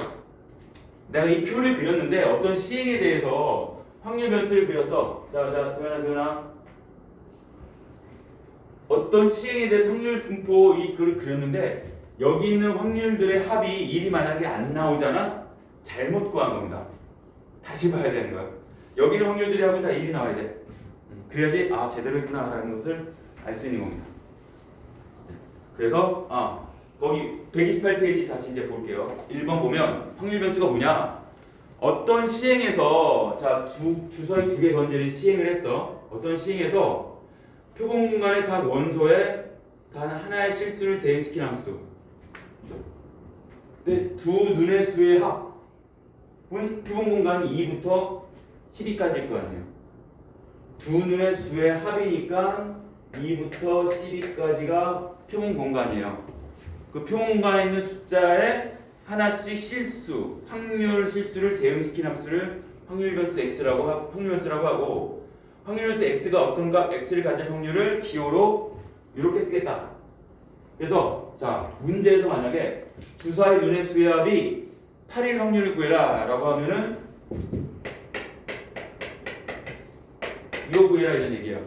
A: 내가 이 표를 그렸는데 어떤 시행에 대해서 확률 변수를 그렸어. 자, 도현아. 어떤 시행에 대해서 확률 분포 이 글을 그렸는데 여기 있는 확률들의 합이 1이 만약에 안 나오잖아? 잘못 구한 겁니다. 다시 봐야 되는 거야. 여기 있는 확률들의 합은 다 1이 나와야 돼. 그래야지 아 제대로 했구나라는 것을 알 수 있는 겁니다. 그래서 거기 128페이지 다시 이제 볼게요. 1번 보면 확률 변수가 뭐냐? 어떤 시행에서 주서의 두 개 건지를 시행을 했어. 어떤 시행에서 표본 공간의 각 원소에 단 하나의 실수를 대응시킨 함수. 근데 두 눈의 수의 합은 표본 공간이 2부터 12까지일 거 아니에요. 두 눈의 수의 합이니까 2부터 12까지가 표본 공간이에요. 그 표본 공간에 있는 숫자에 하나씩 실수, 확률 실수를 대응시킨 함수를 확률 변수 x라고 하고 확률 변수 x가 어떤 값 x를 가질 확률을 기호로 이렇게 쓰겠다. 그래서 자 문제에서 만약에 주사의 눈의 수의 합이 8일 확률을 구해라 라고 하면은 이거 구해라 이런 얘기예요.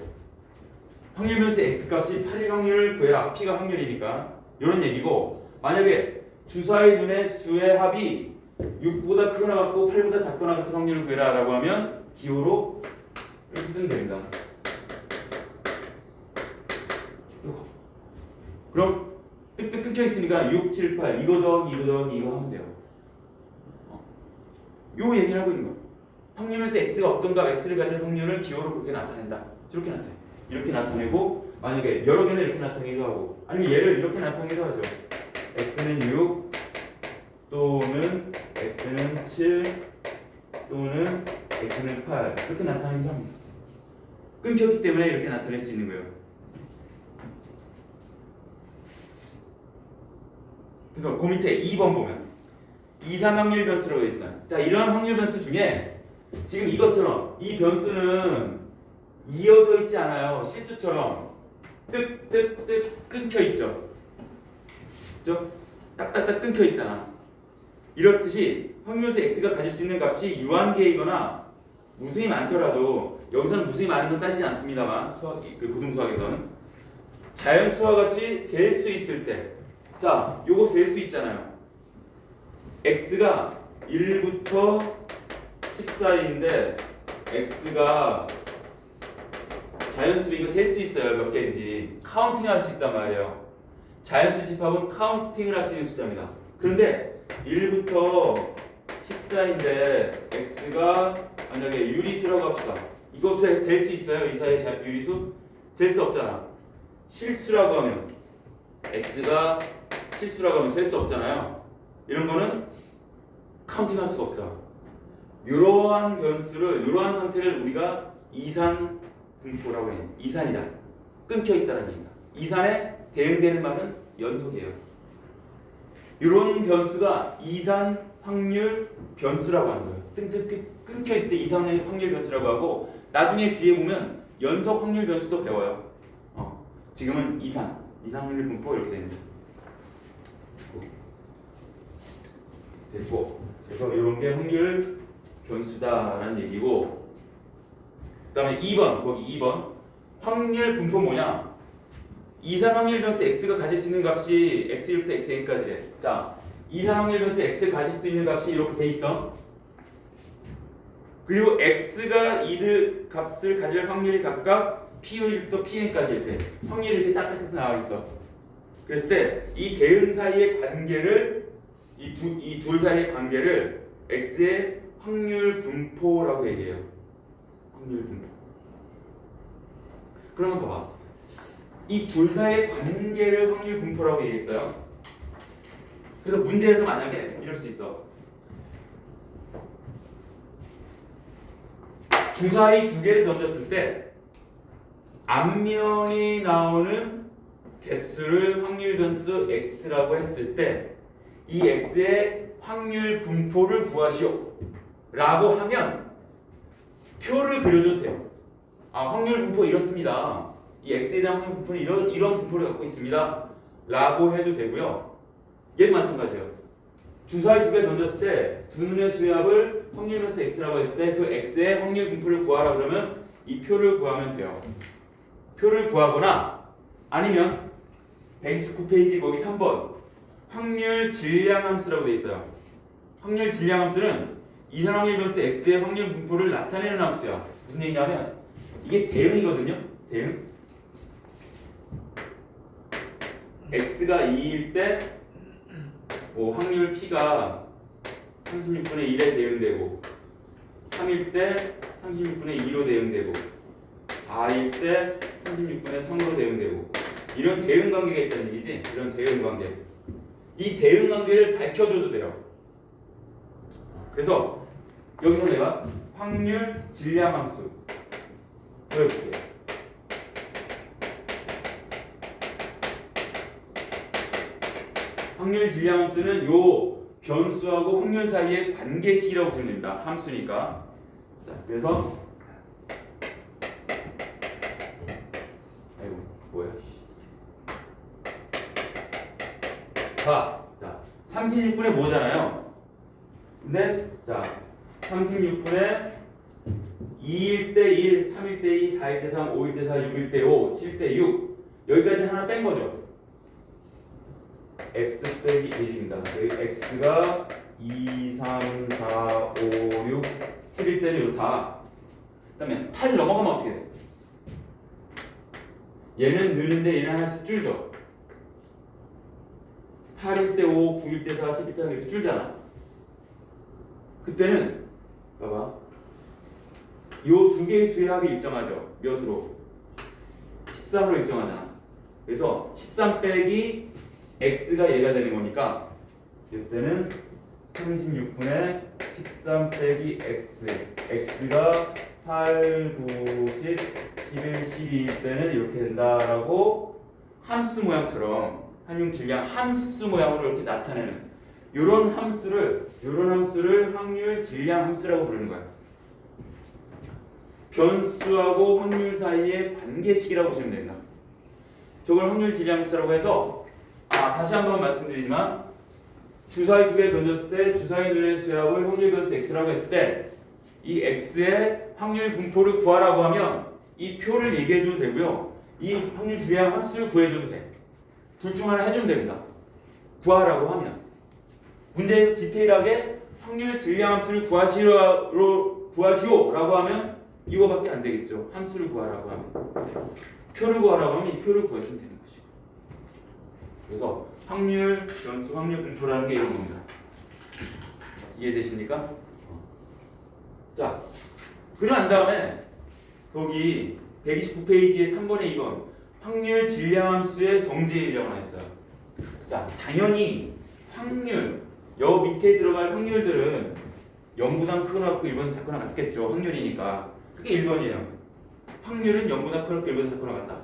A: 확률 변수 x 값이 8일 확률을 구해라. p가 확률이니까 이런 얘기고, 만약에 주사의 눈의 수의 합이 6보다 크거나 같고 8보다 작거나 같은 확률을 구해라 라고 하면 기호로 이렇게 쓰면 됩니다. 그럼 뜩뜩 끊겨 있으니까 6, 7, 8 이거 더하기 이거 하면 돼요. 요 얘기를 하고 있는 거예요. 확률에서 x가 어떤 값 x를 가질 확률을 기호로 그렇게 나타낸다. 이렇게 나타내. 이렇게 나타내고 만약에 여러 개는 이렇게 나타내기도 하고 아니면 얘를 이렇게 나타내기도 하죠. x는 6 또는 x는 7 또는 x는 8 이렇게 나타내기도 합니다. 끊겼기 때문에 이렇게 나타낼 수 있는 거예요. 그래서 그 밑에 2번 보면 이산 확률 변수라고 되어 있잖아요. 자, 이런 확률 변수 중에 지금 이것처럼 이 변수는 이어져 있지 않아요. 실수처럼 뜩 끊겨 있죠. 그죠? 딱딱딱 끊겨 있잖아. 이렇듯이 확률수 x가 가질 수 있는 값이 유한계이거나 무수히 많더라도, 여기서는 무수히 많은 건 따지지 않습니다만 고등수학에서는 자연수와 같이 셀 수 있을 때, 자, 요거 셀 수 있잖아요. x가 1부터 14인데 x가 자연수, 이거 셀 수 있어요. 몇 개인지 카운팅 할 수 있단 말이에요. 자연수 집합은 카운팅을 할 수 있는 숫자입니다. 그런데 1부터 14인데 x가 만약에 유리수라고 합시다. 이거 셀 수 있어요? 이 사이의 유리수? 셀 수 없잖아. 실수라고 하면, x가 실수라고 하면 셀 수 없잖아요. 이런 거는 카운팅할 수가 없어. 이러한 변수를, 이러한 상태를 우리가 이산 분포라고 해요. 이산이다. 끊겨 있다는 얘기입니다. 이산에 대응되는 말은 연속이에요. 이런 변수가 이산 확률 변수라고 하는 거예요. 끊겨 있을 때 이산 확률 변수라고 하고, 나중에 뒤에 보면 연속 확률 변수도 배워요. 지금은 이산 확률 분포 이렇게 됩니다. 됐고, 그래서 이런 게 확률 변수다라는 얘기고, 그 다음에 2번, 거기 2번 확률 분포 뭐냐? 이산 확률 변수 x가 가질 수 있는 값이 x1부터 xn까지래. 자, 이산 확률 변수 x가 가질 수 있는 값이 이렇게 돼 있어. 그리고 x가 이들 값을 가질 확률이 각각 p1부터 pn까지 이렇게 확률이 이렇게 딱딱딱 나와 있어. 그랬을 때 이 대응 사이의 관계를, 이 둘 사이의 관계를 x의 확률 분포라고 얘기해요. 확률 분포. 그러면 봐봐. 이 둘 사이의 관계를 확률 분포라고 얘기했어요. 그래서 문제에서 만약에 이럴 수 있어. 주사위 두 개를 던졌을 때 앞면이 나오는 개수를 확률 변수 x라고 했을 때 이 x의 확률 분포를 구하시오 라고 하면 표를 그려줘도 돼요. 확률 분포 이렇습니다. 이 x에 대한 확률 분포는 이런 분포를 갖고 있습니다 라고 해도 되고요. 얘도 마찬가지예요. 주사위 두 개 던졌을 때 두 눈의 수압을 확률 변수 x라고 했을 때 그 x의 확률 분포를 구하라 그러면 이 표를 구하면 돼요. 표를 구하거나 아니면 129페이지 거기 3번 확률 질량 함수라고 돼 있어요. 확률 질량 함수는 이산 확률 변수 x의 확률 분포를 나타내는 함수야. 무슨 얘기냐면 이게 대응이거든요. 대응. x가 2일 때 확률 p가 36분의 1에 대응되고 3일 때 36분의 2로 대응되고 4일 때 36분의 3으로 대응되고 이런 대응 관계가 있다는 얘기지. 이런 대응 관계. 이 대응 관계를 밝혀줘도 돼요. 그래서 여기서 내가 확률 질량 함수 적어볼게요. 확률 질량 함수는 요 변수하고 확률 사이의 관계식이라고 보시면 됩니다. 함수니까. 자, 그래서 아이고 뭐야? 자, 36분의 뭐잖아요. 근데 자, 36분의 2일 때 1, 3일 때 2, 4일 때 3, 5일 때 4, 6일 때 5, 7일 때 6 여기까지 하나 뺀 거죠. x 빼기 1입니다. 여기 x가 2, 3, 4, 5, 6, 7일 때는 이렇다. 그 다음에 8 넘어가면 어떻게 돼? 얘는 느는데 얘는 하나씩 줄죠. 8일 때 5, 9일 때 4, 10일 때 3 이렇게 줄잖아. 그때는 봐봐. 요 두 개의 수의 일정하죠. 몇으로? 13으로 일정하잖아. 그래서 13 빼기 x가 얘가 되는 거니까 이때는 36분의 13 빼기 x x가 8, 9, 10, 11, 12일 때는 이렇게 된다라고 함수 모양처럼 한융 질량 함수 모양으로 이렇게 나타내는 요런 함수를 확률 질량 함수라고 부르는 거야. 변수하고 확률 사이의 관계식이라고 보시면 됩니다. 저걸 확률 질량 함수라고 해서 다시 한번 말씀드리지만 주사위 두 개 던졌을 때 주사위 둘의 수압을 확률 변수 x라고 했을 때 이 x의 확률 분포를 구하라고 하면 이 표를 얘기해줘도 되고요. 이 확률 질량 함수를 구해줘도 돼. 둘 중 하나 해주면 됩니다. 구하라고 하면 문제에서 디테일하게 확률 질량 함수를 구하시오라고 하면 이거밖에 안 되겠죠. 함수를 구하라고 하면 표를 구하라고 하면 이 표를 구해주면 되는 것이고. 그래서 확률 변수 확률 분포라는 게 이런 겁니다. 이해되십니까? 자, 그리고 난 다음에 거기 129페이지에 3번에 2번 확률 질량 함수의 성질이라고 하나 있어요. 자, 당연히 확률 여 밑에 들어갈 확률들은 0보다 크거나 같고 1보다 작거나 같겠죠. 확률이니까. 그게 1번이에요. 확률은 0보다 크거나 1보다 작거나 같다.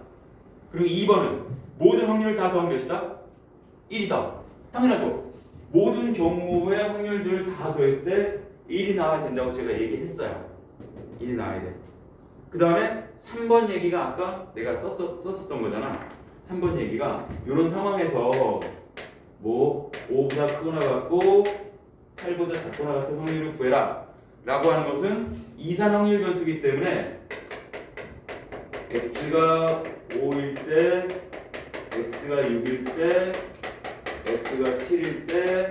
A: 그리고 2번은 모든 확률을 다 더하면 몇이다? 1이다. 당연하죠. 모든 경우의 확률들을 다 더했을 때 1이 나와야 된다고 제가 얘기했어요. 1이 나와야 돼. 그 다음에 3번 얘기가 아까 내가 썼었던 거잖아. 3번 얘기가 이런 상황에서 뭐 5보다 크거나 같고 8보다 작거나 같은 확률을 구해라 라고 하는 것은 이산 확률 변수이기 때문에 x가 5일 때 x가 6일 때 x가 7일 때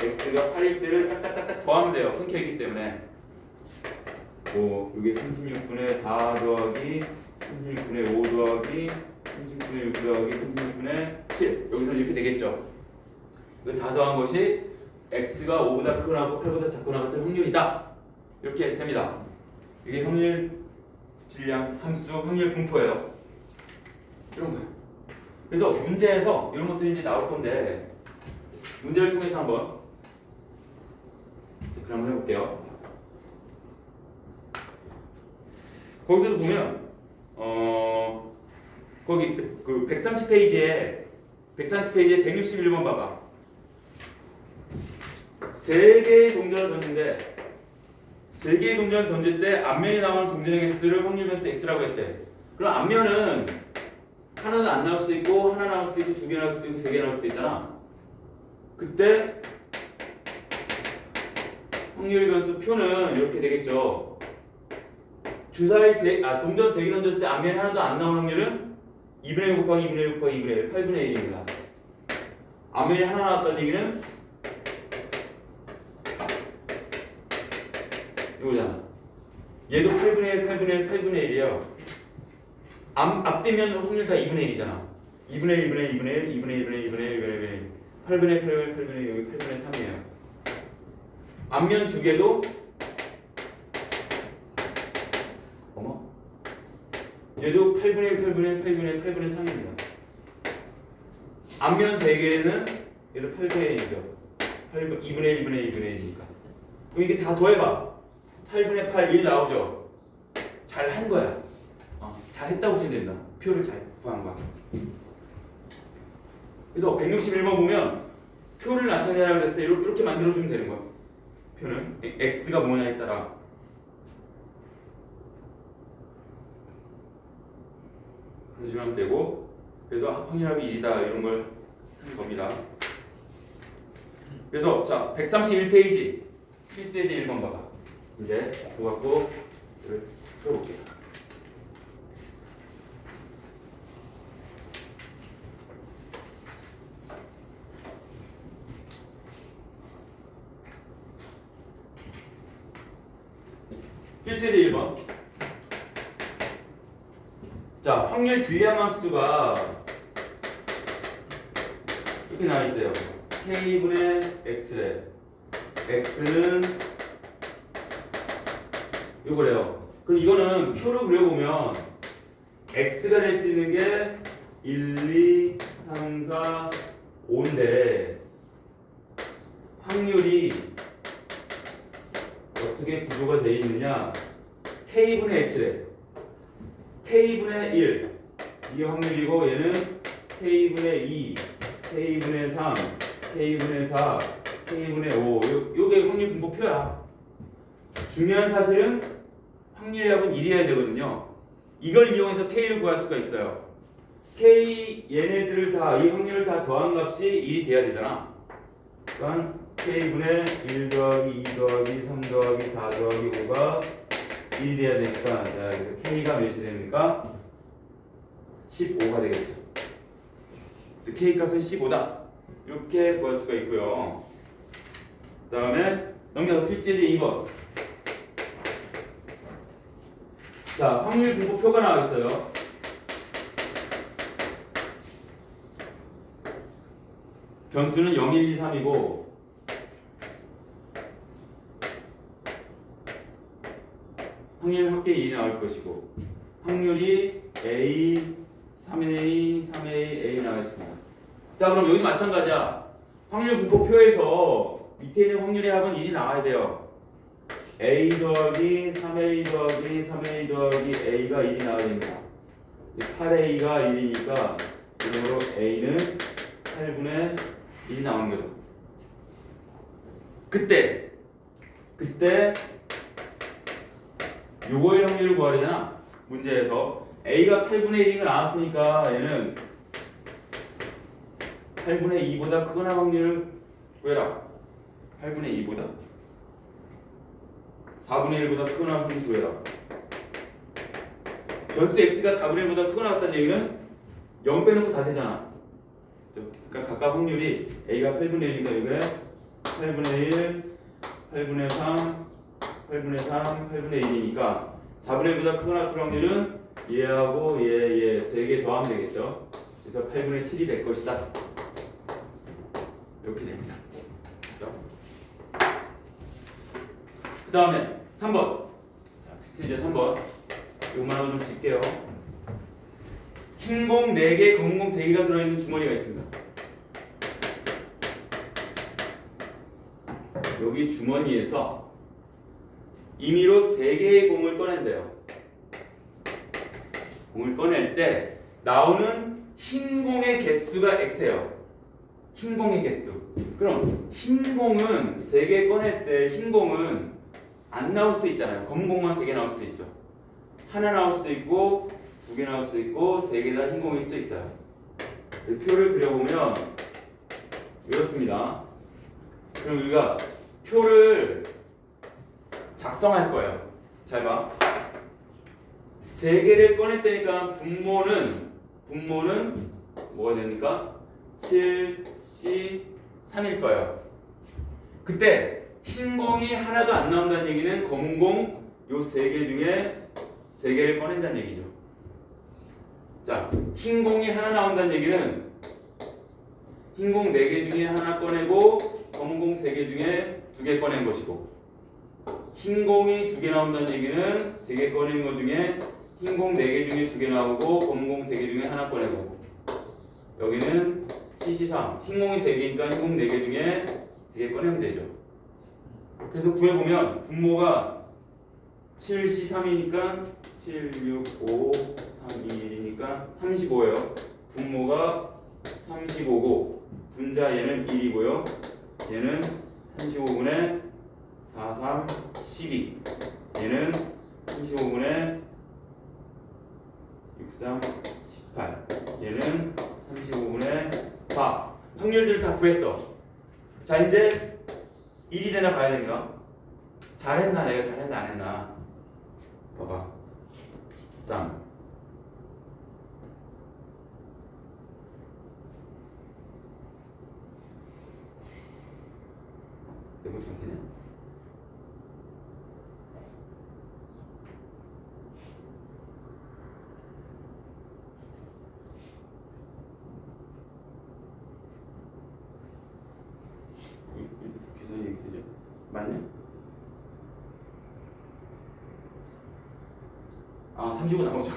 A: x가 8일 때를 딱딱딱딱 더하면 돼요. 끊겨있기 때문에 이게 36분의 4 더하기 36분의 5 더하기 36분의 6 더하기 36분의 7 여기서 이렇게 되겠죠. 이걸 다 더한 것이 x가 5보다 크거나 하고 8보다 작거나 같은 확률이다. 이렇게 됩니다. 이게 확률 질량 함수 확률 분포예요. 이런 거예요. 그래서 문제에서 이런 것들이 이제 나올 건데 문제를 통해서 한번 그럼 한번 해볼게요. 거기서도 보면 거기 그 130페이지에 161번 봐봐. 세 개의 동전을 던진데 세 개의 동전을 던질 때 앞면이 나오는 동전의 개수를 확률 변수 x라고 했대. 그럼 앞면은 하나는 안 나올 수도 있고 하나 나올 수도 있고 두 개 나올 수도 있고 세 개 나올 수도 있잖아. 그때 확률 변수 표는 이렇게 되겠죠. 주사위 동전 3개 던졌을 때 앞면에 하나도 안 나온 확률은 2분의 1 곱하기 2분의 1 곱하기 2분의 1, 8분의 1입니다. 앞면에 하나 나왔다는 얘기는 이거잖아. 얘도 8분의 1, 8분의 1, 8분의 1이에요. 앞뒤면 확률 다 2분의 1이잖아. 2분의 1, 2분의 1, 2분의 1, 2분의 1, 2분의 1, 2분의 1, 8분의 1, 8분의 1, 8분의 1, 여기 8분의 3이에요. 앞면 두 개도 얘도 8분의 1, 8분의 1, 8분의 1, 8분의 3입니다. 앞면 세 개는 얘도 8분의 1이죠. 2분의 1, 2분의 1, 2분의 1이니까. 그럼 이게 다 더해봐. 8분의 8, 1 나오죠. 잘 한 거야. 잘 했다고 보시면 된다. 표를 잘 구한 거야. 그래서 161번 보면 표를 나타내라고 했을 때 이렇게 만들어주면 되는 거야. 표는 x가 뭐냐에 따라 그러시면 되고, 그래서 확률합이 1이다 이런 걸 하는 겁니다. 그래서 자 131페이지 필수 예제 1번 봐봐. 이제 그거 갖고 풀어볼게요. 필수 예제 1번. 자, 확률 질량 함수가 이렇게 나와 있대요. k분의 x래. x는 이거래요. 그럼 이거는 표로 그려보면 x가 될 수 있는 게 1, 2, 3, 4, 5인데 확률이 어떻게 구조가 되어 있느냐? k분의 x래. k분의 1 이게 확률이고, 얘는 k분의 2, k분의 3, k분의 4, k분의 5. 요게 확률 분포표야. 중요한 사실은 확률의 합은 1이어야 되거든요. 이걸 이용해서 k를 구할 수가 있어요. k 얘네들을 다, 이 확률을 다 더한 값이 1이 돼야 되잖아. 그러니까 k분의 1 더하기 2 더하기 3 더하기 4 더하기 5가 1이 돼야 되니까, 자, k가 몇이 됩니까? 15가 되겠죠. 그래서 k 값은 15다. 이렇게 구할 수가 있고요. 그 다음에 넘겨서 필수 예제 2번. 자, 확률 분포표가 나와 있어요. 변수는 0, 1, 2, 3이고 확률 합계 1이 나올 것이고, 확률이 A, 3A, 3A, A 나와 있습니다. 자, 그럼 여기 마찬가지야. 확률 분포표에서 밑에 있는 확률의 합은 1이 나와야 돼요. A 더하기 3A 더하기 3A 더하기 A가 1이 나와야 됩니다. 8A가 1이니까 그러므로 A는 8분의 1이 나오는 거죠. 그때 요거의 확률을 구하려잖아. 문제에서 A가 8분의 1이 나왔으니까 얘는 8분의 2보다 크거나 확률을 구해라. 8분의 2보다 4분의 1보다 크거나 확률을 구해라. 변수 x가 4분의 1보다 크거나 같다는 얘기는 0 빼놓고 다 되잖아. 그러니까 각각 확률이 A가 8분의 1이니까 이게 8분의 1, 8분의 3, 8분의 3, 8분의 1이니까 4분의 1보다 크거나 같은 확률은 얘하고 얘 3개 더하면 되겠죠. 그래서 8분의 7이 될 것이다. 이렇게 됩니다. 그 다음에 3번. 자, 필수 이제 3번. 이것만 하고 좀 쉴게요. 흰 공 4개, 검은 공 3개가 들어있는 주머니가 있습니다. 여기 주머니에서 임의로 3개의 공을 꺼낸대요. 공을 꺼낼 때 나오는 흰 공의 개수가 X예요. 흰 공의 개수. 그럼 흰 공은 3개 꺼낼 때 흰 공은 안 나올 수도 있잖아요. 검은 공만 3개 나올 수도 있죠. 하나 나올 수도 있고 2개 나올 수도 있고 3개 다 흰 공일 수도 있어요. 표를 그려보면 이렇습니다. 그럼 우리가 표를 작성할 거예요. 잘 봐. 3개를 꺼냈다니까 분모는 뭐가 됩니까? 7C3일 거예요. 그때 흰 공이 하나도 안 나온다는 얘기는 검은 공 요 3개 중에 3개를 꺼낸다는 얘기죠. 자, 흰 공이 하나 나온다는 얘기는 흰 공 4개 중에 하나 꺼내고 검은 공 3개 중에 2개 꺼낸 것이고, 흰 공이 2개 나온다는 얘기는 3개 꺼낸 것 중에 흰 공 4개 중에 2개 나오고 검은 공 3개 중에 하나 꺼내고, 여기는 7C3 흰 공이 3개니까 흰 공 4개 중에 3개 꺼내면 되죠. 그래서 구해보면 분모가 7C3이니까 7, 6, 5, 3, 2, 1이니까 35예요. 분모가 35고 분자 얘는 1이고요. 얘는 35분의 4, 3, 12. 얘는 35분의 6, 3, 18. 얘는 35분의 4. 확률들을 다 구했어. 자, 이제 1이 되나 봐야 됩니다. 잘했나? 내가 잘했나 안 했나? 봐봐. 13. 내가 잘되네. 계산이 이렇게 되죠? 맞냐? 아, 35 나오죠.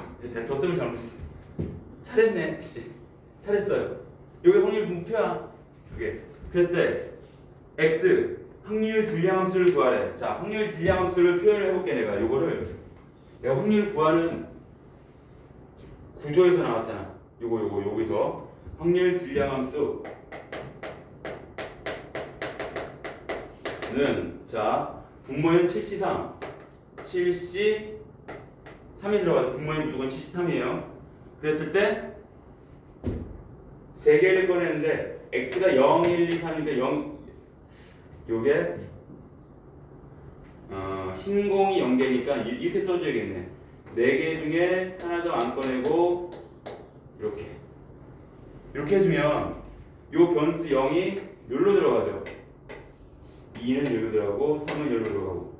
A: 덧셈을 잘못했어. 잘했네, 씨. 잘했어요. 여기 확률 분표야. 이게. 그랬을 때 x 확률 질량함수를 구하래. 자, 확률 질량함수를 표현을 해볼게. 내가 확률 구하는 구조에서 나왔잖아. 여기서 확률 질량함수는, 자, 분모는 7C3 7C3이 들어가서 분모는 무조건 7C3이에요. 그랬을 때 3개를 꺼내는데 x가 0, 1, 2, 3이니까 0, 요게 흰 공이 0개니까 이렇게 써줘야겠네. 4개 중에 하나도 안 꺼내고 이렇게 해주면 요 변수 0이 여기로 들어가죠. 2는 여기로 들어가고 3은 여기로 들어가고.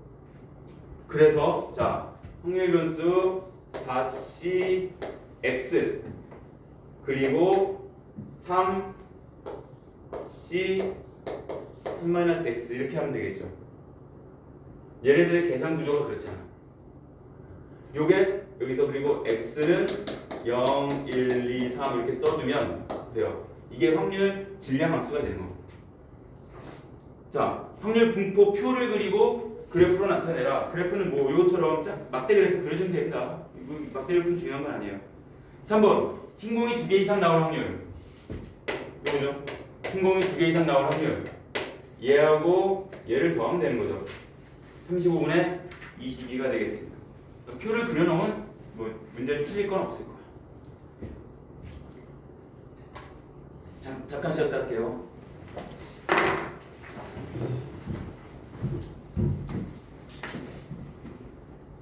A: 그래서 자, 확률 변수 4cx 그리고 3c 3-x 이렇게 하면 되겠죠. 얘네들의 계산 구조가 그렇잖아. 요게 여기서 그리고 x는 0, 1, 2, 3 이렇게 써주면 돼요. 이게 확률 질량함수가 되는 겁니다. 자, 확률 분포 표를 그리고 그래프로 나타내라. 그래프는 뭐 이것처럼 막대 그래프 그려주면 됩니다. 이거 막대 그래프는 중요한 건 아니에요. 3번 흰 공이 2개 이상 나올 확률. 이거죠. 흰 공이 2개 이상 나올 확률. 얘하고 얘를 더하면 되는 거죠. 35분의 22가 되겠습니다. 표를 그려놓으면 뭐 문제를 틀릴 건 없을 거야. 잠깐 쉬었다 할게요.